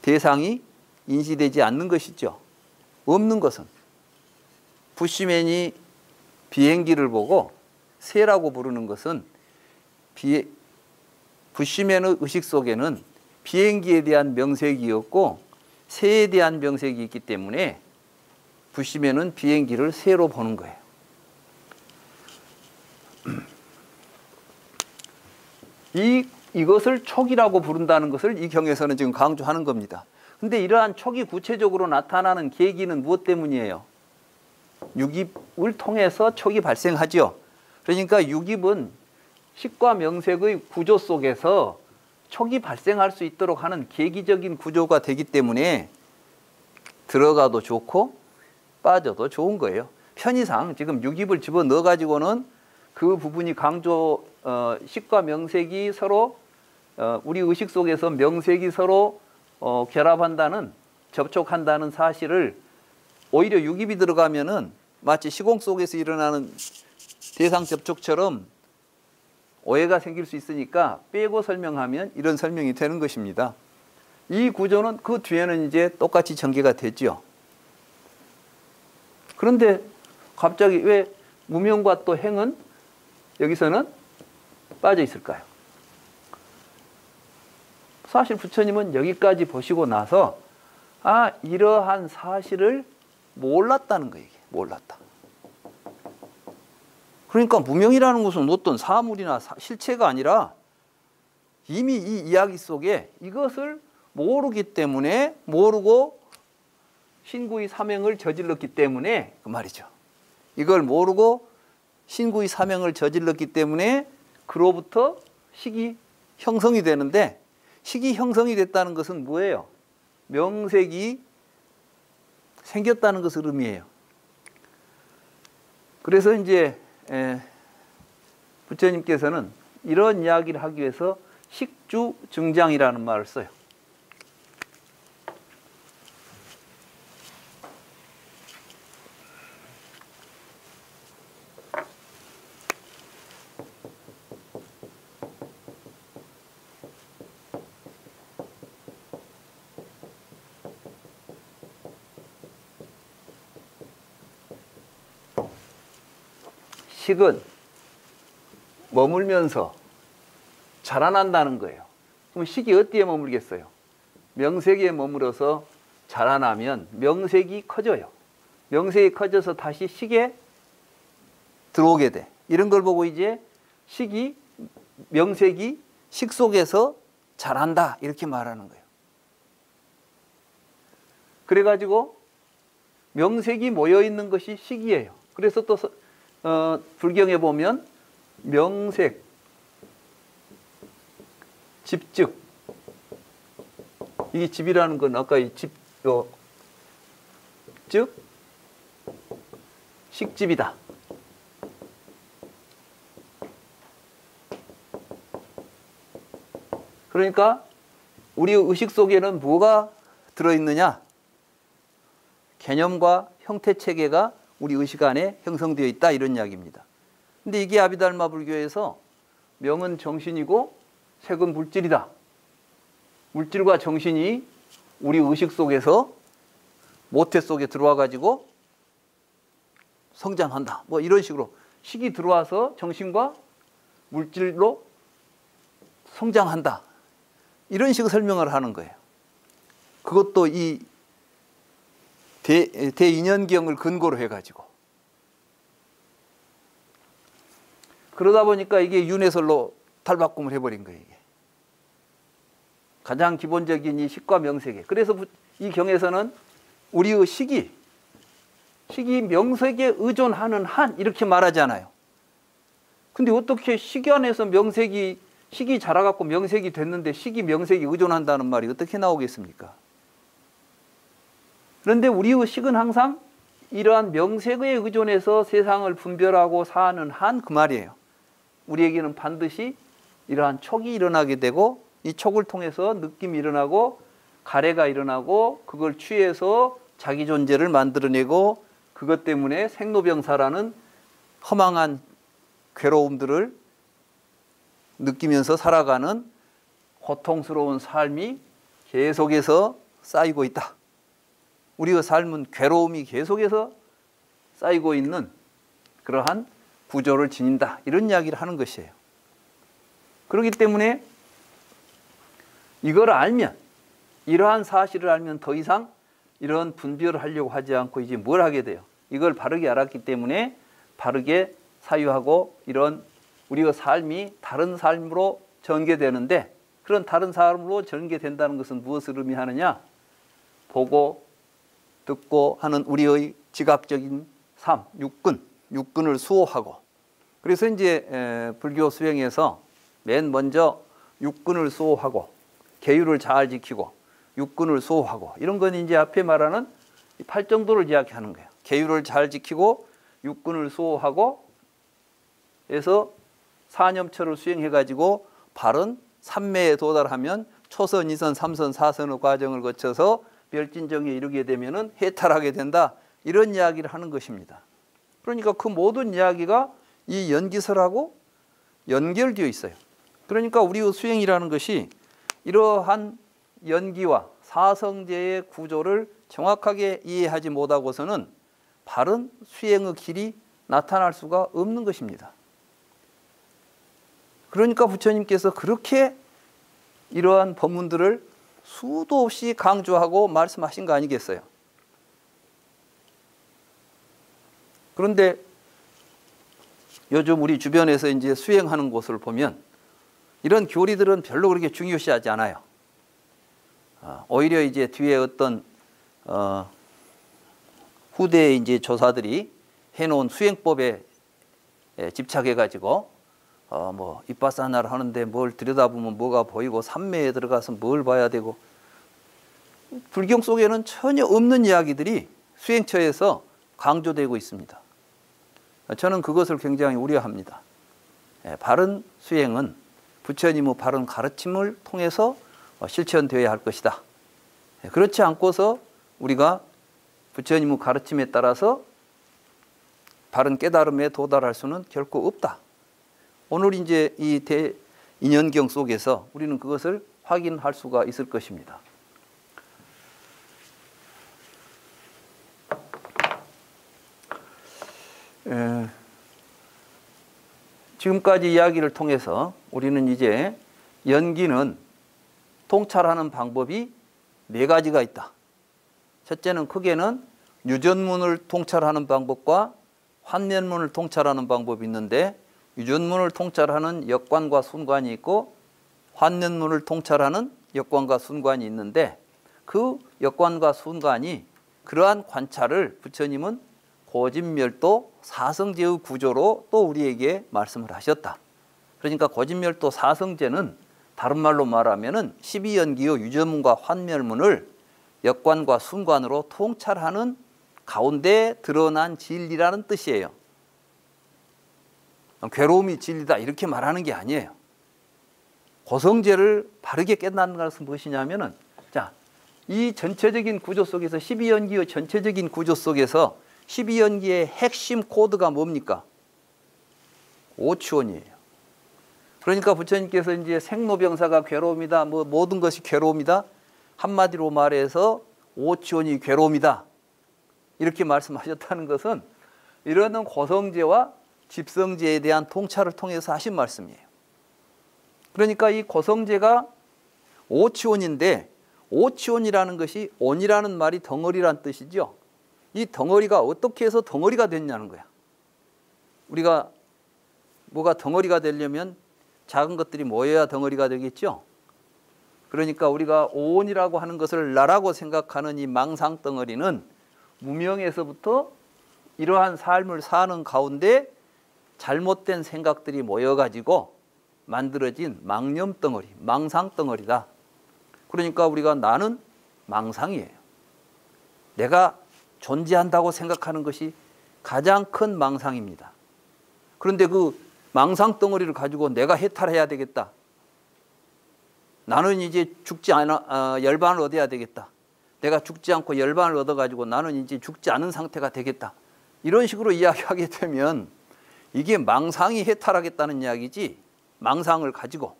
S1: 대상이 인지되지 않는 것이죠. 없는 것은 부시맨이 비행기를 보고 새라고 부르는 것은 부시맨의 의식 속에는 비행기에 대한 명색이었고 새에 대한 명색이 있기 때문에 부시맨은 비행기를 새로 보는 거예요. 이것을 촉이라고 부른다는 것을 이 경에서는 지금 강조하는 겁니다. 근데 이러한 촉이 구체적으로 나타나는 계기는 무엇 때문이에요? 육입을 통해서 촉이 발생하죠. 그러니까 육입은 식과 명색의 구조 속에서 촉이 발생할 수 있도록 하는 계기적인 구조가 되기 때문에 들어가도 좋고 빠져도 좋은 거예요. 편의상 지금 육입을 집어넣어 가지고는 그 부분이 식과 명색이 서로 우리 의식 속에서 명색이 서로 결합한다는, 접촉한다는 사실을 오히려 육입이 들어가면은 마치 시공 속에서 일어나는 대상 접촉처럼 오해가 생길 수 있으니까 빼고 설명하면 이런 설명이 되는 것입니다. 이 구조는 그 뒤에는 이제 똑같이 전개가 되죠. 그런데 갑자기 왜 무명과 또 행은 여기서는 빠져 있을까요? 사실 부처님은 여기까지 보시고 나서 이러한 사실을 몰랐다는 거예요. 몰랐다. 그러니까 무명이라는 것은 어떤 사물이나 실체가 아니라 이미 이 이야기 속에 이것을 모르기 때문에, 모르고 신구의 사명을 저질렀기 때문에 그 말이죠. 이걸 모르고 신구의 사명을 저질렀기 때문에 그로부터 식이 형성이 되는데, 식이 형성이 됐다는 것은 뭐예요? 명색이 생겼다는 것을 의미해요. 그래서 이제 부처님께서는 이런 이야기를 하기 위해서 식주 증장이라는 말을 써요. 식은 머물면서 자라난다는 거예요. 그럼 식이 어디에 머물겠어요? 명색에 머물어서 자라나면 명색이 커져요. 명색이 커져서 다시 식에 들어오게 돼. 이런 걸 보고 이제 명색이 식 속에서 자란다 이렇게 말하는 거예요. 그래가지고 명색이 모여있는 것이 식이에요. 그래서 또 불경에 보면 명색, 집즉, 이게 집이라는 건 아까 이 집, 즉 식집이다. 그러니까 우리 의식 속에는 뭐가 들어있느냐? 개념과 형태 체계가 우리 의식 안에 형성되어 있다 이런 이야기입니다. 근데 이게 아비달마 불교에서 명은 정신이고 색은 물질이다. 물질과 정신이 우리 의식 속에서 모태 속에 들어와 가지고 성장한다. 뭐 이런 식으로 식이 들어와서 정신과 물질로 성장한다. 이런 식으로 설명을 하는 거예요. 그것도 이 대인연경을 근거로 해가지고. 그러다 보니까 이게 윤회설로 탈바꿈을 해버린 거예요. 이게. 가장 기본적인 이 식과 명색에. 그래서 이 경에서는 우리의 식이 명색에 의존하는 한 이렇게 말하잖아요. 근데 어떻게 식 안에서 식이 자라갖고 명색이 됐는데 식이 명색에 의존한다는 말이 어떻게 나오겠습니까? 그런데 우리의 식은 항상 이러한 명색에 의존해서 세상을 분별하고 사는 한 그 말이에요. 우리에게는 반드시 이러한 촉이 일어나게 되고 이 촉을 통해서 느낌이 일어나고 가래가 일어나고 그걸 취해서 자기 존재를 만들어내고 그것 때문에 생로병사라는 허망한 괴로움들을 느끼면서 살아가는 고통스러운 삶이 계속해서 쌓이고 있다. 우리의 삶은 괴로움이 계속해서 쌓이고 있는 그러한 구조를 지닌다. 이런 이야기를 하는 것이에요. 그렇기 때문에 이걸 알면, 이러한 사실을 알면 더 이상 이런 분별을 하려고 하지 않고 이제 뭘 하게 돼요? 이걸 바르게 알았기 때문에 바르게 사유하고 이런 우리의 삶이 다른 삶으로 전개되는데, 그런 다른 삶으로 전개된다는 것은 무엇을 의미하느냐? 보고 듣고 하는 우리의 지각적인 삶, 육근을 수호하고. 그래서 이제 불교 수행에서 맨 먼저 육근을 수호하고 계율을 잘 지키고 육근을 수호하고 이런 건 이제 앞에 말하는 팔정도를 이야기하는 거예요. 계율을 잘 지키고 육근을 수호하고 해서 사념처를 수행해가지고 바른 삼매에 도달하면 초선, 2선, 3선, 4선의 과정을 거쳐서 멸진정에 이르게 되면은 해탈하게 된다. 이런 이야기를 하는 것입니다. 그러니까 그 모든 이야기가 이 연기설하고 연결되어 있어요. 그러니까 우리의 수행이라는 것이 이러한 연기와 사성제의 구조를 정확하게 이해하지 못하고서는 바른 수행의 길이 나타날 수가 없는 것입니다. 그러니까 부처님께서 그렇게 이러한 법문들을 수도 없이 강조하고 말씀하신 거 아니겠어요? 그런데 요즘 우리 주변에서 이제 수행하는 곳을 보면 이런 교리들은 별로 그렇게 중요시하지 않아요. 오히려 이제 뒤에 어떤 후대의 이제 조사들이 해놓은 수행법에 집착해가지고 뭐 이빠사나를 하는데 뭘 들여다보면 뭐가 보이고 삼매에 들어가서 뭘 봐야 되고, 불경 속에는 전혀 없는 이야기들이 수행처에서 강조되고 있습니다. 저는 그것을 굉장히 우려합니다. 바른 수행은 부처님의 바른 가르침을 통해서 실천되어야 할 것이다. 그렇지 않고서 우리가 부처님의 가르침에 따라서 바른 깨달음에 도달할 수는 결코 없다. 오늘 이제 이 대인연경 속에서 우리는 그것을 확인할 수가 있을 것입니다. 지금까지 이야기를 통해서 우리는 이제 연기는 통찰하는 방법이 4가지가 있다. 첫째는 크게는 유전문을 통찰하는 방법과 환면문을 통찰하는 방법이 있는데, 유전문을 통찰하는 역관과 순관이 있고 환면문을 통찰하는 역관과 순관이 있는데, 그 역관과 순관이 그러한 관찰을 부처님은 고진멸도 사성제의 구조로 또 우리에게 말씀을 하셨다. 그러니까 고진멸도 사성제는 다른 말로 말하면은 12연기의 유전문과 환멸문을 역관과 순관으로 통찰하는 가운데 드러난 진리라는 뜻이에요. 괴로움이 진리다 이렇게 말하는 게 아니에요. 고성제를 바르게 깨닫는 것은 무엇이냐면은, 자, 이 전체적인 구조 속에서 12연기의 전체적인 구조 속에서 12연기의 핵심 코드가 뭡니까? 오치원이에요. 그러니까 부처님께서 이제 생로병사가 괴로움이다, 뭐 모든 것이 괴로움이다, 한마디로 말해서 오치원이 괴로움이다, 이렇게 말씀하셨다는 것은 이러는 고성제와 집성제에 대한 통찰을 통해서 하신 말씀이에요. 그러니까 이 고성제가 오치원인데, 오치원이라는 것이 온이라는 말이 덩어리란 뜻이죠. 이 덩어리가 어떻게 해서 덩어리가 됐냐는 거야. 우리가 뭐가 덩어리가 되려면 작은 것들이 모여야 덩어리가 되겠죠. 그러니까 우리가 오온이라고 하는 것을 나라고 생각하는 이 망상 덩어리는 무명에서부터 이러한 삶을 사는 가운데 잘못된 생각들이 모여가지고 만들어진 망념 덩어리, 망상 덩어리다. 그러니까 우리가 나는 망상이에요. 내가 존재한다고 생각하는 것이 가장 큰 망상입니다. 그런데 그 망상 덩어리를 가지고 내가 해탈해야 되겠다. 나는 이제 죽지 않아, 열반을 얻어야 되겠다. 내가 죽지 않고 열반을 얻어가지고 나는 이제 죽지 않은 상태가 되겠다. 이런 식으로 이야기하게 되면 이게 망상이 해탈하겠다는 이야기지, 망상을 가지고.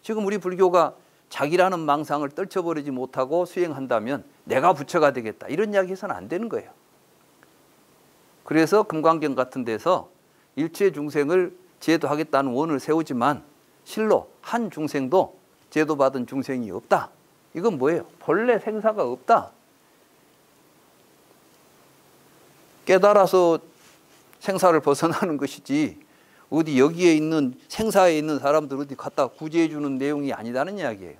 S1: 지금 우리 불교가 자기라는 망상을 떨쳐버리지 못하고 수행한다면 내가 부처가 되겠다, 이런 이야기 해서는 안 되는 거예요. 그래서 금강경 같은 데서 일체 중생을 제도하겠다는 원을 세우지만 실로 한 중생도 제도받은 중생이 없다. 이건 뭐예요? 본래 생사가 없다. 깨달아서 생사를 벗어나는 것이지 어디 여기에 있는 생사에 있는 사람들 어디 갖다 구제해 주는 내용이 아니다는 이야기예요.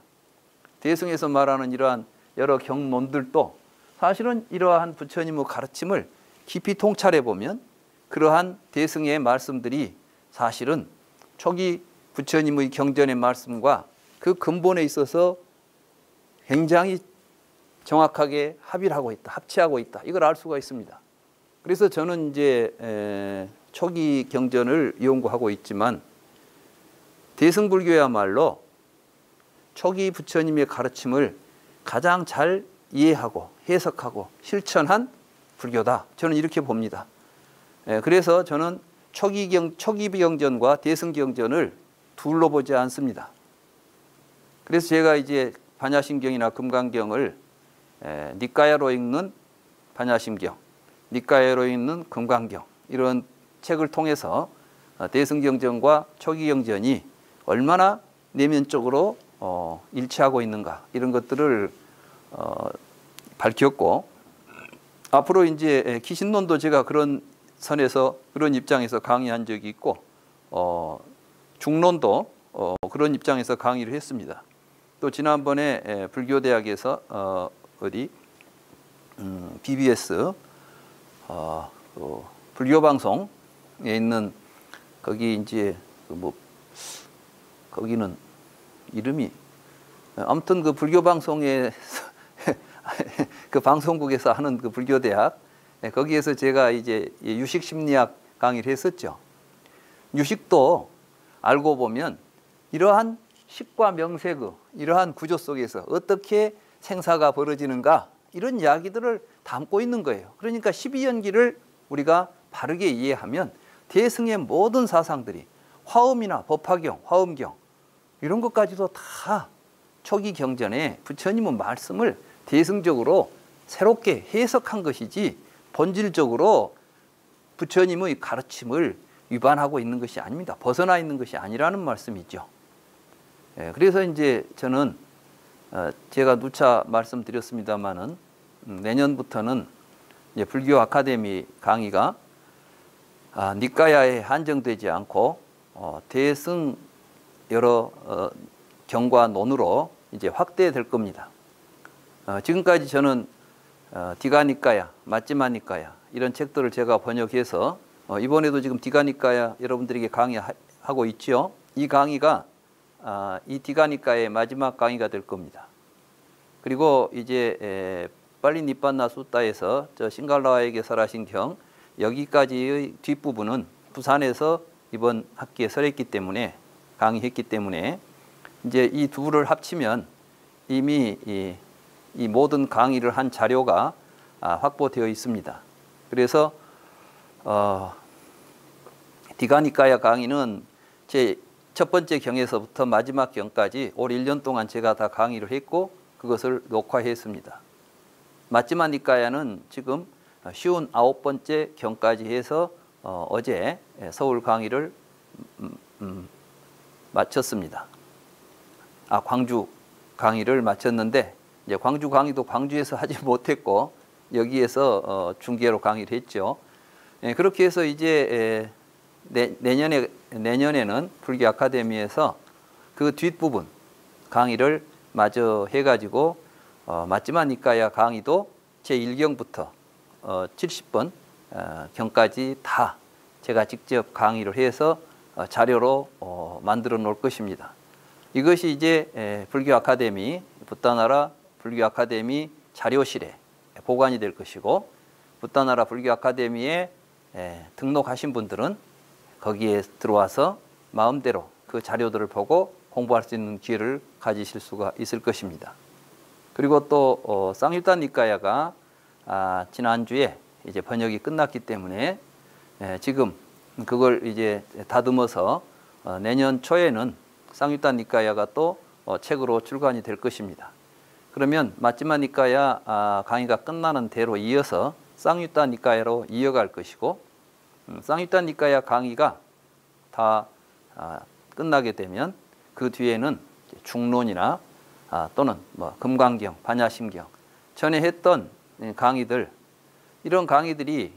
S1: 대승에서 말하는 이러한 여러 경론들도 사실은 이러한 부처님의 가르침을 깊이 통찰해 보면 그러한 대승의 말씀들이 사실은 초기 부처님의 경전의 말씀과 그 근본에 있어서 굉장히 정확하게 합의를 하고 있다, 합치하고 있다, 이걸 알 수가 있습니다. 그래서 저는 이제 초기 경전을 연구하고 있지만 대승불교야말로 초기 부처님의 가르침을 가장 잘 이해하고 해석하고 실천한 불교다. 저는 이렇게 봅니다. 그래서 저는 초기 경전과 대승경전을 둘로 보지 않습니다. 그래서 제가 이제 반야심경이나 금강경을 니까야로 읽는 반야심경, 니까야로 읽는 금강경, 이런 책을 통해서 대승경전과 초기경전이 얼마나 내면적으로 일치하고 있는가 이런 것들을 밝혔고, 앞으로 이제 기신론도 제가 그런 선에서 그런 입장에서 강의한 적이 있고, 중론도 그런 입장에서 강의를 했습니다. 또 지난번에 불교대학에서 BBS 불교방송에 있는 거기 이제 거기는 이름이 아무튼 그 불교방송에 그 방송국에서 하는 그 불교대학 거기에서 제가 이제 유식심리학 강의를 했었죠. 유식도 알고 보면 이러한 식과 명색의 이러한 구조 속에서 어떻게 생사가 벌어지는가 이런 이야기들을 담고 있는 거예요. 그러니까 12연기를 우리가 바르게 이해하면 대승의 모든 사상들이 화엄이나 법화경, 화엄경 이런 것까지도 다 초기 경전에 부처님의 말씀을 대승적으로 새롭게 해석한 것이지 본질적으로 부처님의 가르침을 위반하고 있는 것이 아닙니다. 벗어나 있는 것이 아니라는 말씀이죠. 그래서 이제 저는 제가 누차 말씀드렸습니다마는 내년부터는 이제 불교 아카데미 강의가 니까야에 한정되지 않고 대승 여러 경과 논으로 이제 확대될 겁니다. 지금까지 저는 디가니까야, 마찌마 니까야 이런 책들을 제가 번역해서 이번에도 지금 디가니까야 여러분들에게 강의하고 있죠. 이 강의가 이 디가니까의 마지막 강의가 될 겁니다. 그리고 이제 빨리 니빤나 수타에서 저 싱갈라와에게 설하신 경 여기까지의 뒷부분은 부산에서 이번 학기에 설했기 때문에 강의했기 때문에 이제 이 두를 합치면 이미 이 모든 강의를 한 자료가 확보되어 있습니다. 그래서 디가니까야 강의는 제 첫 번째 경에서부터 마지막 경까지 올 1년 동안 제가 다 강의를 했고 그것을 녹화했습니다. 마찌마 니까야는 지금 59번째 경까지 해서 어제 서울 강의를 마쳤습니다. 광주 강의를 마쳤는데 이제 광주 강의도 광주에서 하지 못했고 여기에서 중계로 강의를 했죠. 그렇게 해서 이제 내년에는 불교 아카데미에서 그 뒷부분 강의를 마저 해가지고 마찌마 니까야 강의도 제1경부터 70번 경까지 다 제가 직접 강의를 해서 자료로 만들어 놓을 것입니다. 이것이 이제 불교 아카데미, 붓다나라 불교 아카데미 자료실에 보관이 될 것이고 붓다나라 불교 아카데미에 등록하신 분들은 거기에 들어와서 마음대로 그 자료들을 보고 공부할 수 있는 기회를 가지실 수가 있을 것입니다. 그리고 또 쌍유타 니까야가 지난주에 이제 번역이 끝났기 때문에 지금 그걸 이제 다듬어서 내년 초에는 쌍유타 니까야가 또 책으로 출간이 될 것입니다. 그러면 마찌마 니까야 강의가 끝나는 대로 이어서 쌍유타 니까야로 이어갈 것이고 쌍유타 니까야 강의가 다 끝나게 되면 그 뒤에는 중론이나 또는 금강경, 반야심경 전에 했던 강의들 이런 강의들이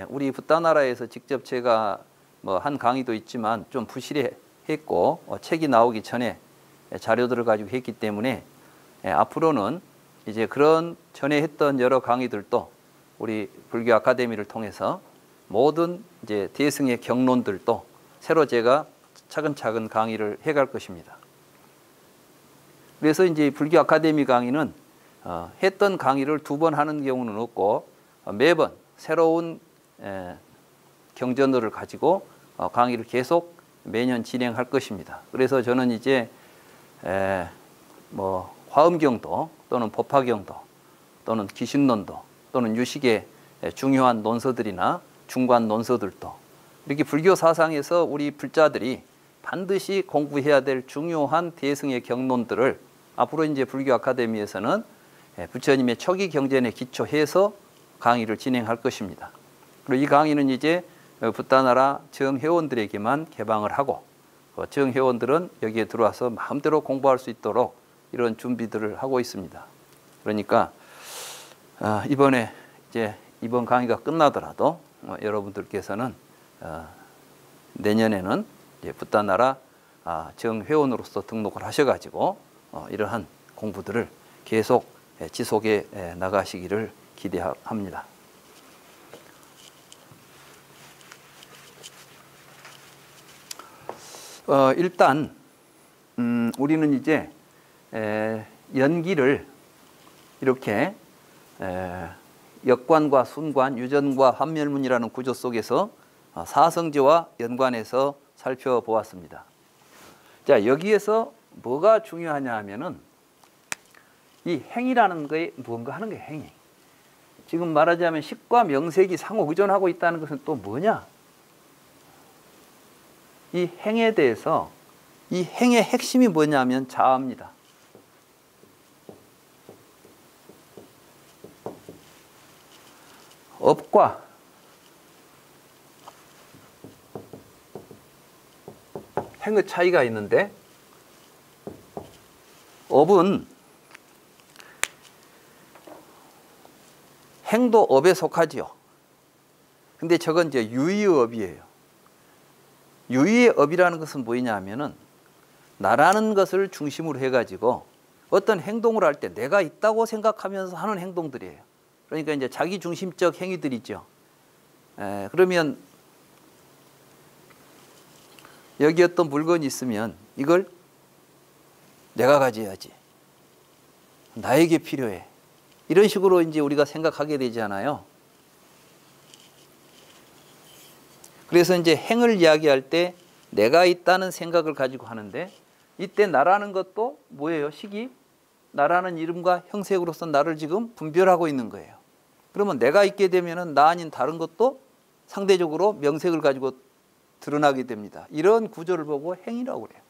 S1: 우리 붓다나라에서 직접 제가 한 강의도 있지만 좀 부실했고 책이 나오기 전에 자료들을 가지고 했기 때문에 앞으로는 이제 그런 전에 했던 여러 강의들도 우리 불교 아카데미를 통해서 모든 이제 대승의 경론들도 새로 제가 차근차근 강의를 해갈 것입니다. 그래서 이제 불교 아카데미 강의는 했던 강의를 2번 하는 경우는 없고 매번 새로운 경전들을 가지고 강의를 계속 매년 진행할 것입니다. 그래서 저는 이제 화엄경도 또는 법화경도 또는 기신론도 또는 유식의 중요한 논서들이나 중관 논서들도 이렇게 불교 사상에서 우리 불자들이 반드시 공부해야 될 중요한 대승의 경론들을 앞으로 이제 불교 아카데미에서는 부처님의 초기 경전에 기초해서 강의를 진행할 것입니다. 그리고 이 강의는 이제 붓다나라 정회원들에게만 개방을 하고 정회원들은 여기에 들어와서 마음대로 공부할 수 있도록 이런 준비들을 하고 있습니다. 그러니까 이번에 이제 이번 강의가 끝나더라도 여러분들께서는 내년에는 이제 붓다나라 정회원으로서 등록을 하셔가지고 이러한 공부들을 계속 지속해 나가시기를 기대합니다. 일단 우리는 이제 연기를 이렇게 역관과 순관, 유전과 환멸문이라는 구조 속에서 사성제와 연관해서 살펴보았습니다. 자, 여기에서 뭐가 중요하냐 하면은 이 행이라는 거에 무언가 하는 거예요. 행이. 지금 말하자면 식과 명색이 상호 의존하고 있다는 것은 또 뭐냐? 이 행에 대해서 이 행의 핵심이 뭐냐면 자아입니다. 업과 행의 차이가 있는데 업은 행도 업에 속하지요. 근데 저건 이제 유의의 업이에요. 유의의 업이라는 것은 뭐냐 하면은 나라는 것을 중심으로 해가지고 어떤 행동을 할 때 내가 있다고 생각하면서 하는 행동들이에요. 그러니까 이제 자기 중심적 행위들이죠. 그러면 여기 어떤 물건이 있으면 이걸 내가 가져야지. 나에게 필요해. 이런 식으로 이제 우리가 생각하게 되잖아요. 그래서 이제 행을 이야기할 때 내가 있다는 생각을 가지고 하는데 이때 나라는 것도 뭐예요? 식이 나라는 이름과 형색으로서 나를 지금 분별하고 있는 거예요. 그러면 내가 있게 되면은 나 아닌 다른 것도 상대적으로 명색을 가지고 드러나게 됩니다. 이런 구조를 보고 행이라고 그래요.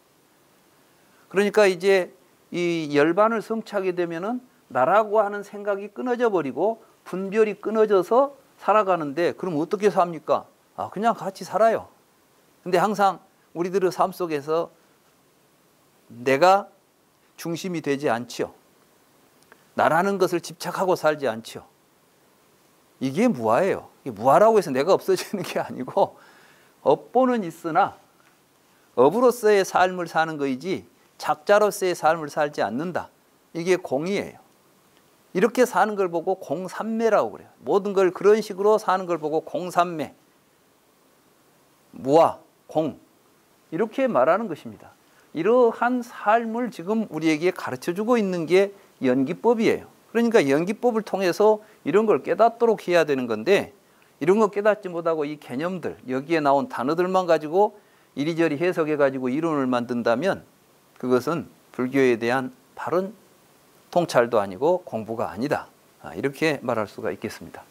S1: 그러니까 이제 이 열반을 성취하게 되면은 나라고 하는 생각이 끊어져 버리고 분별이 끊어져서 살아가는데 그럼 어떻게 삽니까? 그냥 같이 살아요. 근데 항상 우리들의 삶 속에서 내가 중심이 되지 않지요. 나라는 것을 집착하고 살지 않지요. 이게 무아예요. 이게 무아라고 해서 내가 없어지는 게 아니고 업보는 있으나 업으로서의 삶을 사는 거이지 작자로서의 삶을 살지 않는다. 이게 공이에요. 이렇게 사는 걸 보고 공삼매라고 그래요. 모든 걸 그런 식으로 사는 걸 보고 공삼매, 무아, 공 이렇게 말하는 것입니다. 이러한 삶을 지금 우리에게 가르쳐주고 있는 게 연기법이에요. 그러니까 연기법을 통해서 이런 걸 깨닫도록 해야 되는 건데 이런 거 깨닫지 못하고 이 개념들, 여기에 나온 단어들만 가지고 이리저리 해석해가지고 이론을 만든다면 그것은 불교에 대한 바른 통찰도 아니고 공부가 아니다. 이렇게 말할 수가 있겠습니다.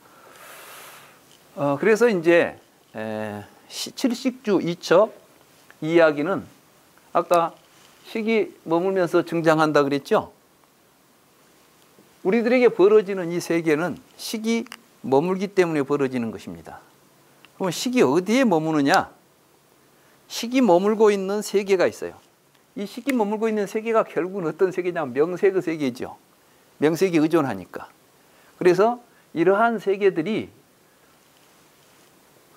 S1: 그래서 이제 칠식주 이처 이야기는 아까 식이 머물면서 등장한다 그랬죠? 우리들에게 벌어지는 이 세계는 식이 머물기 때문에 벌어지는 것입니다. 그럼 식이 어디에 머무느냐? 식이 머물고 있는 세계가 있어요. 이 식이 머물고 있는 세계가 결국은 어떤 세계냐면 명색의 세계죠. 명색에 의존하니까. 그래서 이러한 세계들이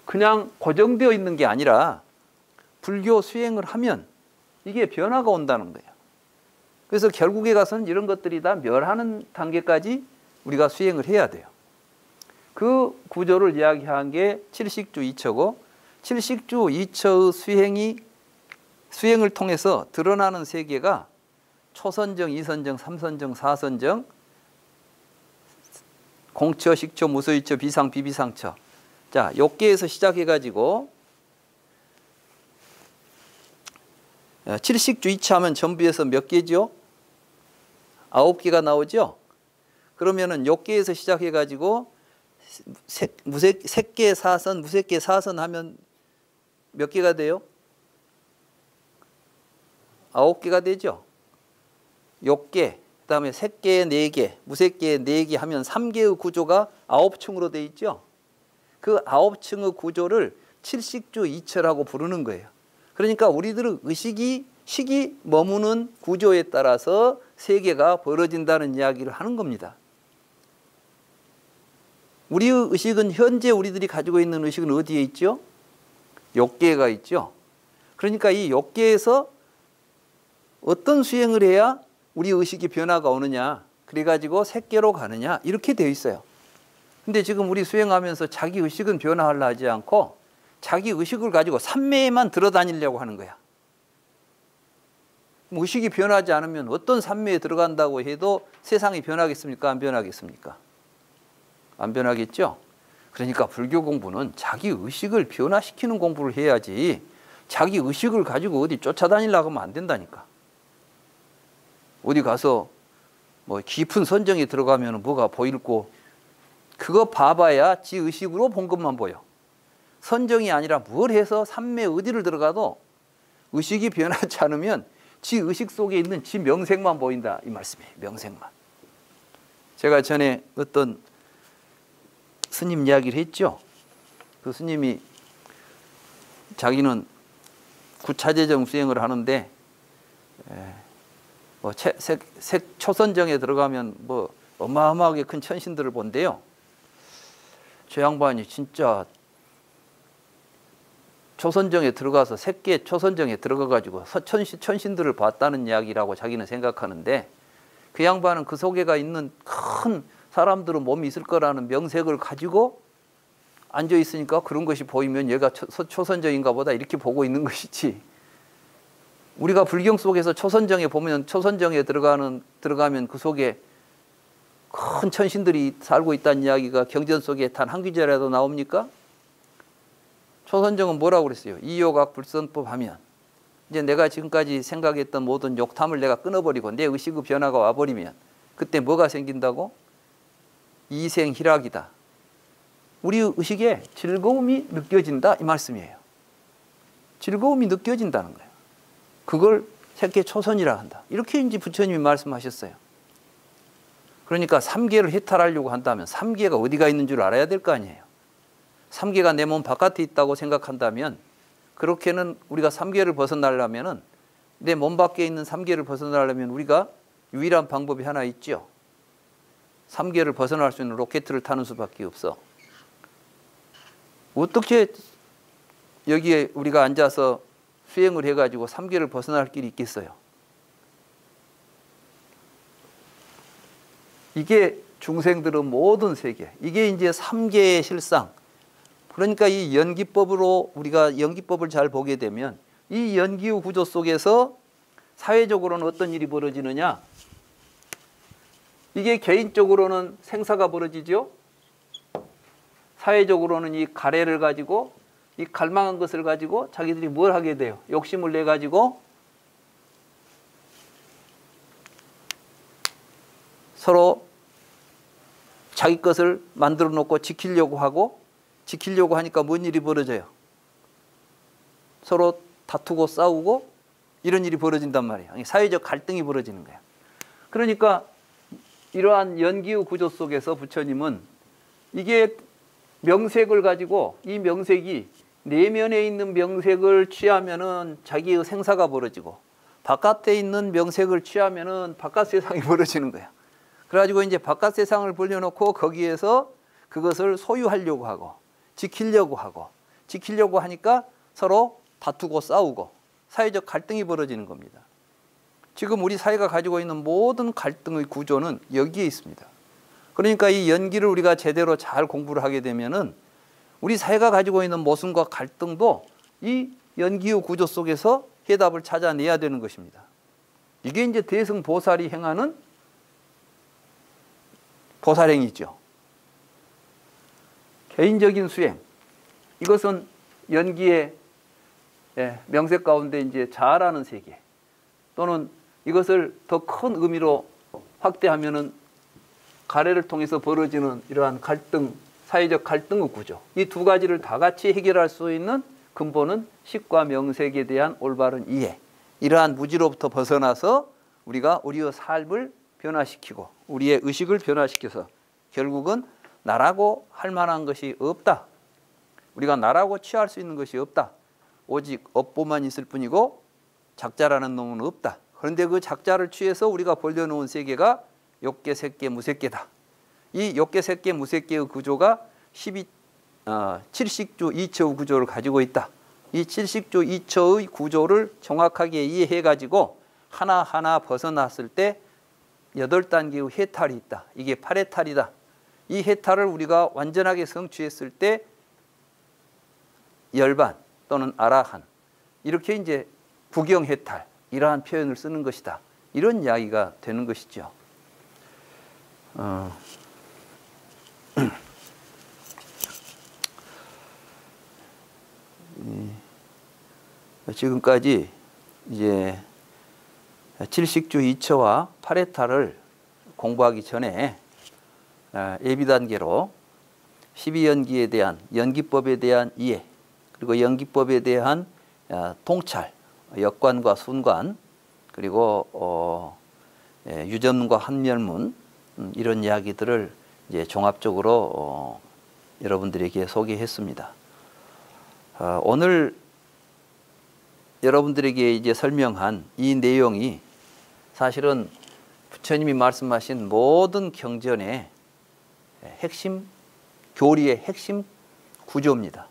S1: 그냥 고정되어 있는 게 아니라 불교 수행을 하면 이게 변화가 온다는 거예요. 그래서 결국에 가서는 이런 것들이 다 멸하는 단계까지 우리가 수행을 해야 돼요. 그 구조를 이야기한 게 칠식주 이처고 칠식주 이처의 수행을 통해서 드러나는 세계가 초선정, 이선정, 삼선정, 사선정, 공처, 식처, 무소유처, 비상, 비비상처. 자, 요계에서 시작해가지고 칠식주 이처 하면 전부에서 몇 개죠? 9개가 나오죠? 그러면은 요계에서 시작해가지고 색계 사선, 무색계 사선 하면 몇 개가 돼요? 9개가 되죠? 욕계, 그 다음에 색계에 4개, 무색계에 4개 하면 3개의 구조가 9층으로 되어 있죠? 그 9층의 구조를 칠식주 이철하고 부르는 거예요. 그러니까 우리들은 식이 머무는 구조에 따라서 세계가 벌어진다는 이야기를 하는 겁니다. 우리의 의식은 현재 우리들이 가지고 있는 의식은 어디에 있죠? 욕계가 있죠. 그러니까 이 욕계에서 어떤 수행을 해야 우리 의식이 변화가 오느냐, 그래가지고 색계로 가느냐, 이렇게 되어 있어요. 근데 지금 우리 수행하면서 자기 의식은 변화하려 하지 않고 자기 의식을 가지고 삼매에만 들어다니려고 하는 거야. 의식이 변하지 않으면 어떤 삼매에 들어간다고 해도 세상이 변하겠습니까? 안 변하겠습니까? 안 변하겠죠? 그러니까 불교 공부는 자기 의식을 변화시키는 공부를 해야지 자기 의식을 가지고 어디 쫓아다니려고 하면 안 된다니까. 어디 가서 뭐 깊은 선정에 들어가면 뭐가 보일고 그거 봐봐야 지 의식으로 본 것만 보여. 선정이 아니라 뭘 해서 삼매 어디를 들어가도 의식이 변하지 않으면 지 의식 속에 있는 지 명색만 보인다 이 말씀이에요. 명색만. 제가 전에 어떤 스님 이야기를 했죠. 그 스님이 자기는 구차재정 수행을 하는데 뭐 초선정에 들어가면 뭐 어마어마하게 큰 천신들을 본대요. 저 양반이 진짜 초선정에 들어가서 색계 초선정에 들어가가지고 천신들을 봤다는 이야기라고 자기는 생각하는데 그 양반은 그 속에가 있는 큰 사람들은 몸이 있을 거라는 명색을 가지고 앉아 있으니까 그런 것이 보이면 얘가 초선정인가 보다 이렇게 보고 있는 것이지. 우리가 불경 속에서 초선정에 보면 초선정에 들어가면 그 속에 큰 천신들이 살고 있다는 이야기가 경전 속에 단 한 구절이라도 나옵니까? 초선정은 뭐라고 그랬어요? 이욕악 불선법 하면 이제 내가 지금까지 생각했던 모든 욕탐을 내가 끊어버리고 내 의식의 변화가 와버리면 그때 뭐가 생긴다고? 이생희락이다. 우리 의식에 즐거움이 느껴진다 이 말씀이에요. 즐거움이 느껴진다는 거예요. 그걸 색계 초선이라 한다. 이렇게 이제 부처님이 말씀하셨어요. 그러니까 삼계를 해탈하려고 한다면 삼계가 어디가 있는 줄 알아야 될 거 아니에요. 삼계가 내 몸 바깥에 있다고 생각한다면 그렇게는 우리가 삼계를 벗어나려면은 내 몸 밖에 있는 삼계를 벗어나려면 우리가 유일한 방법이 하나 있죠. 삼계를 벗어날 수 있는 로켓을 타는 수밖에 없어. 어떻게 여기에 우리가 앉아서 수행을 해가지고 삼계를 벗어날 길이 있겠어요? 이게 중생들은 모든 세계, 이게 이제 삼계의 실상. 그러니까 이 연기법으로 우리가 연기법을 잘 보게 되면 이 연기의 구조 속에서 사회적으로는 어떤 일이 벌어지느냐? 이게 개인적으로는 생사가 벌어지죠. 사회적으로는 이 가래를 가지고 이 갈망한 것을 가지고 자기들이 뭘 하게 돼요? 욕심을 내 가지고 서로 자기 것을 만들어 놓고 지키려고 하니까 뭔 일이 벌어져요? 서로 다투고 싸우고 이런 일이 벌어진단 말이에요. 사회적 갈등이 벌어지는 거예요. 그러니까 이러한 연기의 구조 속에서 부처님은 이게 명색을 가지고 이 명색이 내면에 있는 명색을 취하면은 자기의 생사가 벌어지고 바깥에 있는 명색을 취하면은 바깥 세상이 벌어지는 거야. 그래가지고 이제 바깥 세상을 벌려놓고 거기에서 그것을 소유하려고 하고 지키려고 하니까 서로 다투고 싸우고 사회적 갈등이 벌어지는 겁니다. 지금 우리 사회가 가지고 있는 모든 갈등의 구조는 여기에 있습니다. 그러니까 이 연기를 우리가 제대로 잘 공부를 하게 되면은 우리 사회가 가지고 있는 모순과 갈등도 이 연기의 구조 속에서 해답을 찾아내야 되는 것입니다. 이게 이제 대승보살이 행하는 보살행위죠. 개인적인 수행. 이것은 연기의 명색 가운데 이제 자아라는 세계 또는 이것을 더 큰 의미로 확대하면은 가래를 통해서 벌어지는 이러한 갈등, 사회적 갈등의 구조. 이 두 가지를 다 같이 해결할 수 있는 근본은 식과 명색에 대한 올바른 이해. 이러한 무지로부터 벗어나서 우리가 우리의 삶을 변화시키고 우리의 의식을 변화시켜서 결국은 나라고 할 만한 것이 없다. 우리가 나라고 취할 수 있는 것이 없다. 오직 업보만 있을 뿐이고 작자라는 놈은 없다. 그런데 그 작자를 취해서 우리가 벌려놓은 세계가 욕계, 색계, 무색계다. 이 욕계, 색계, 무색계의 구조가 7식주 2처의 구조를 가지고 있다. 이 7식주 2처의 구조를 정확하게 이해해가지고 하나하나 벗어났을 때 8단계의 해탈이 있다. 이게 8해탈이다. 이 해탈을 우리가 완전하게 성취했을 때 열반 또는 아라한, 이렇게 이제 부경해탈, 이러한 표현을 쓰는 것이다. 이런 이야기가 되는 것이죠. 지금까지 이제 7식주 2처와 8해탈을 공부하기 전에 예비단계로 12연기에 대한 연기법에 대한 이해, 그리고 연기법에 대한 통찰, 역관과 순관, 그리고 유전문과 한멸문, 이런 이야기들을 이제 종합적으로 여러분들에게 소개했습니다. 오늘 여러분들에게 이제 설명한 이 내용이 사실은 부처님이 말씀하신 모든 경전의 핵심, 교리의 핵심 구조입니다.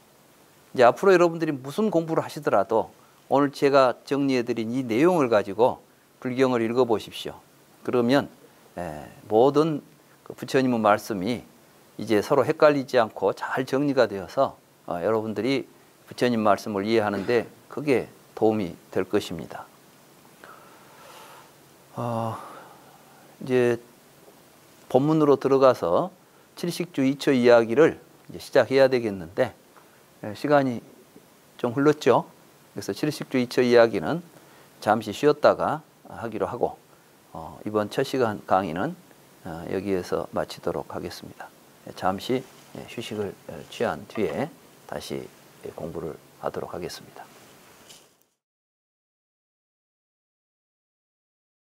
S1: 이제 앞으로 여러분들이 무슨 공부를 하시더라도 오늘 제가 정리해드린 이 내용을 가지고 불경을 읽어보십시오. 그러면 모든 부처님의 말씀이 이제 서로 헷갈리지 않고 잘 정리가 되어서 여러분들이 부처님 말씀을 이해하는데 크게 도움이 될 것입니다. 이제 본문으로 들어가서 7식주 2처 이야기를 이제 시작해야 되겠는데 시간이 좀 흘렀죠. 그래서 7식주 2처 이야기는 잠시 쉬었다가 하기로 하고 이번 첫 시간 강의는 여기에서 마치도록 하겠습니다. 잠시 휴식을 취한 뒤에 다시 공부를 하도록 하겠습니다.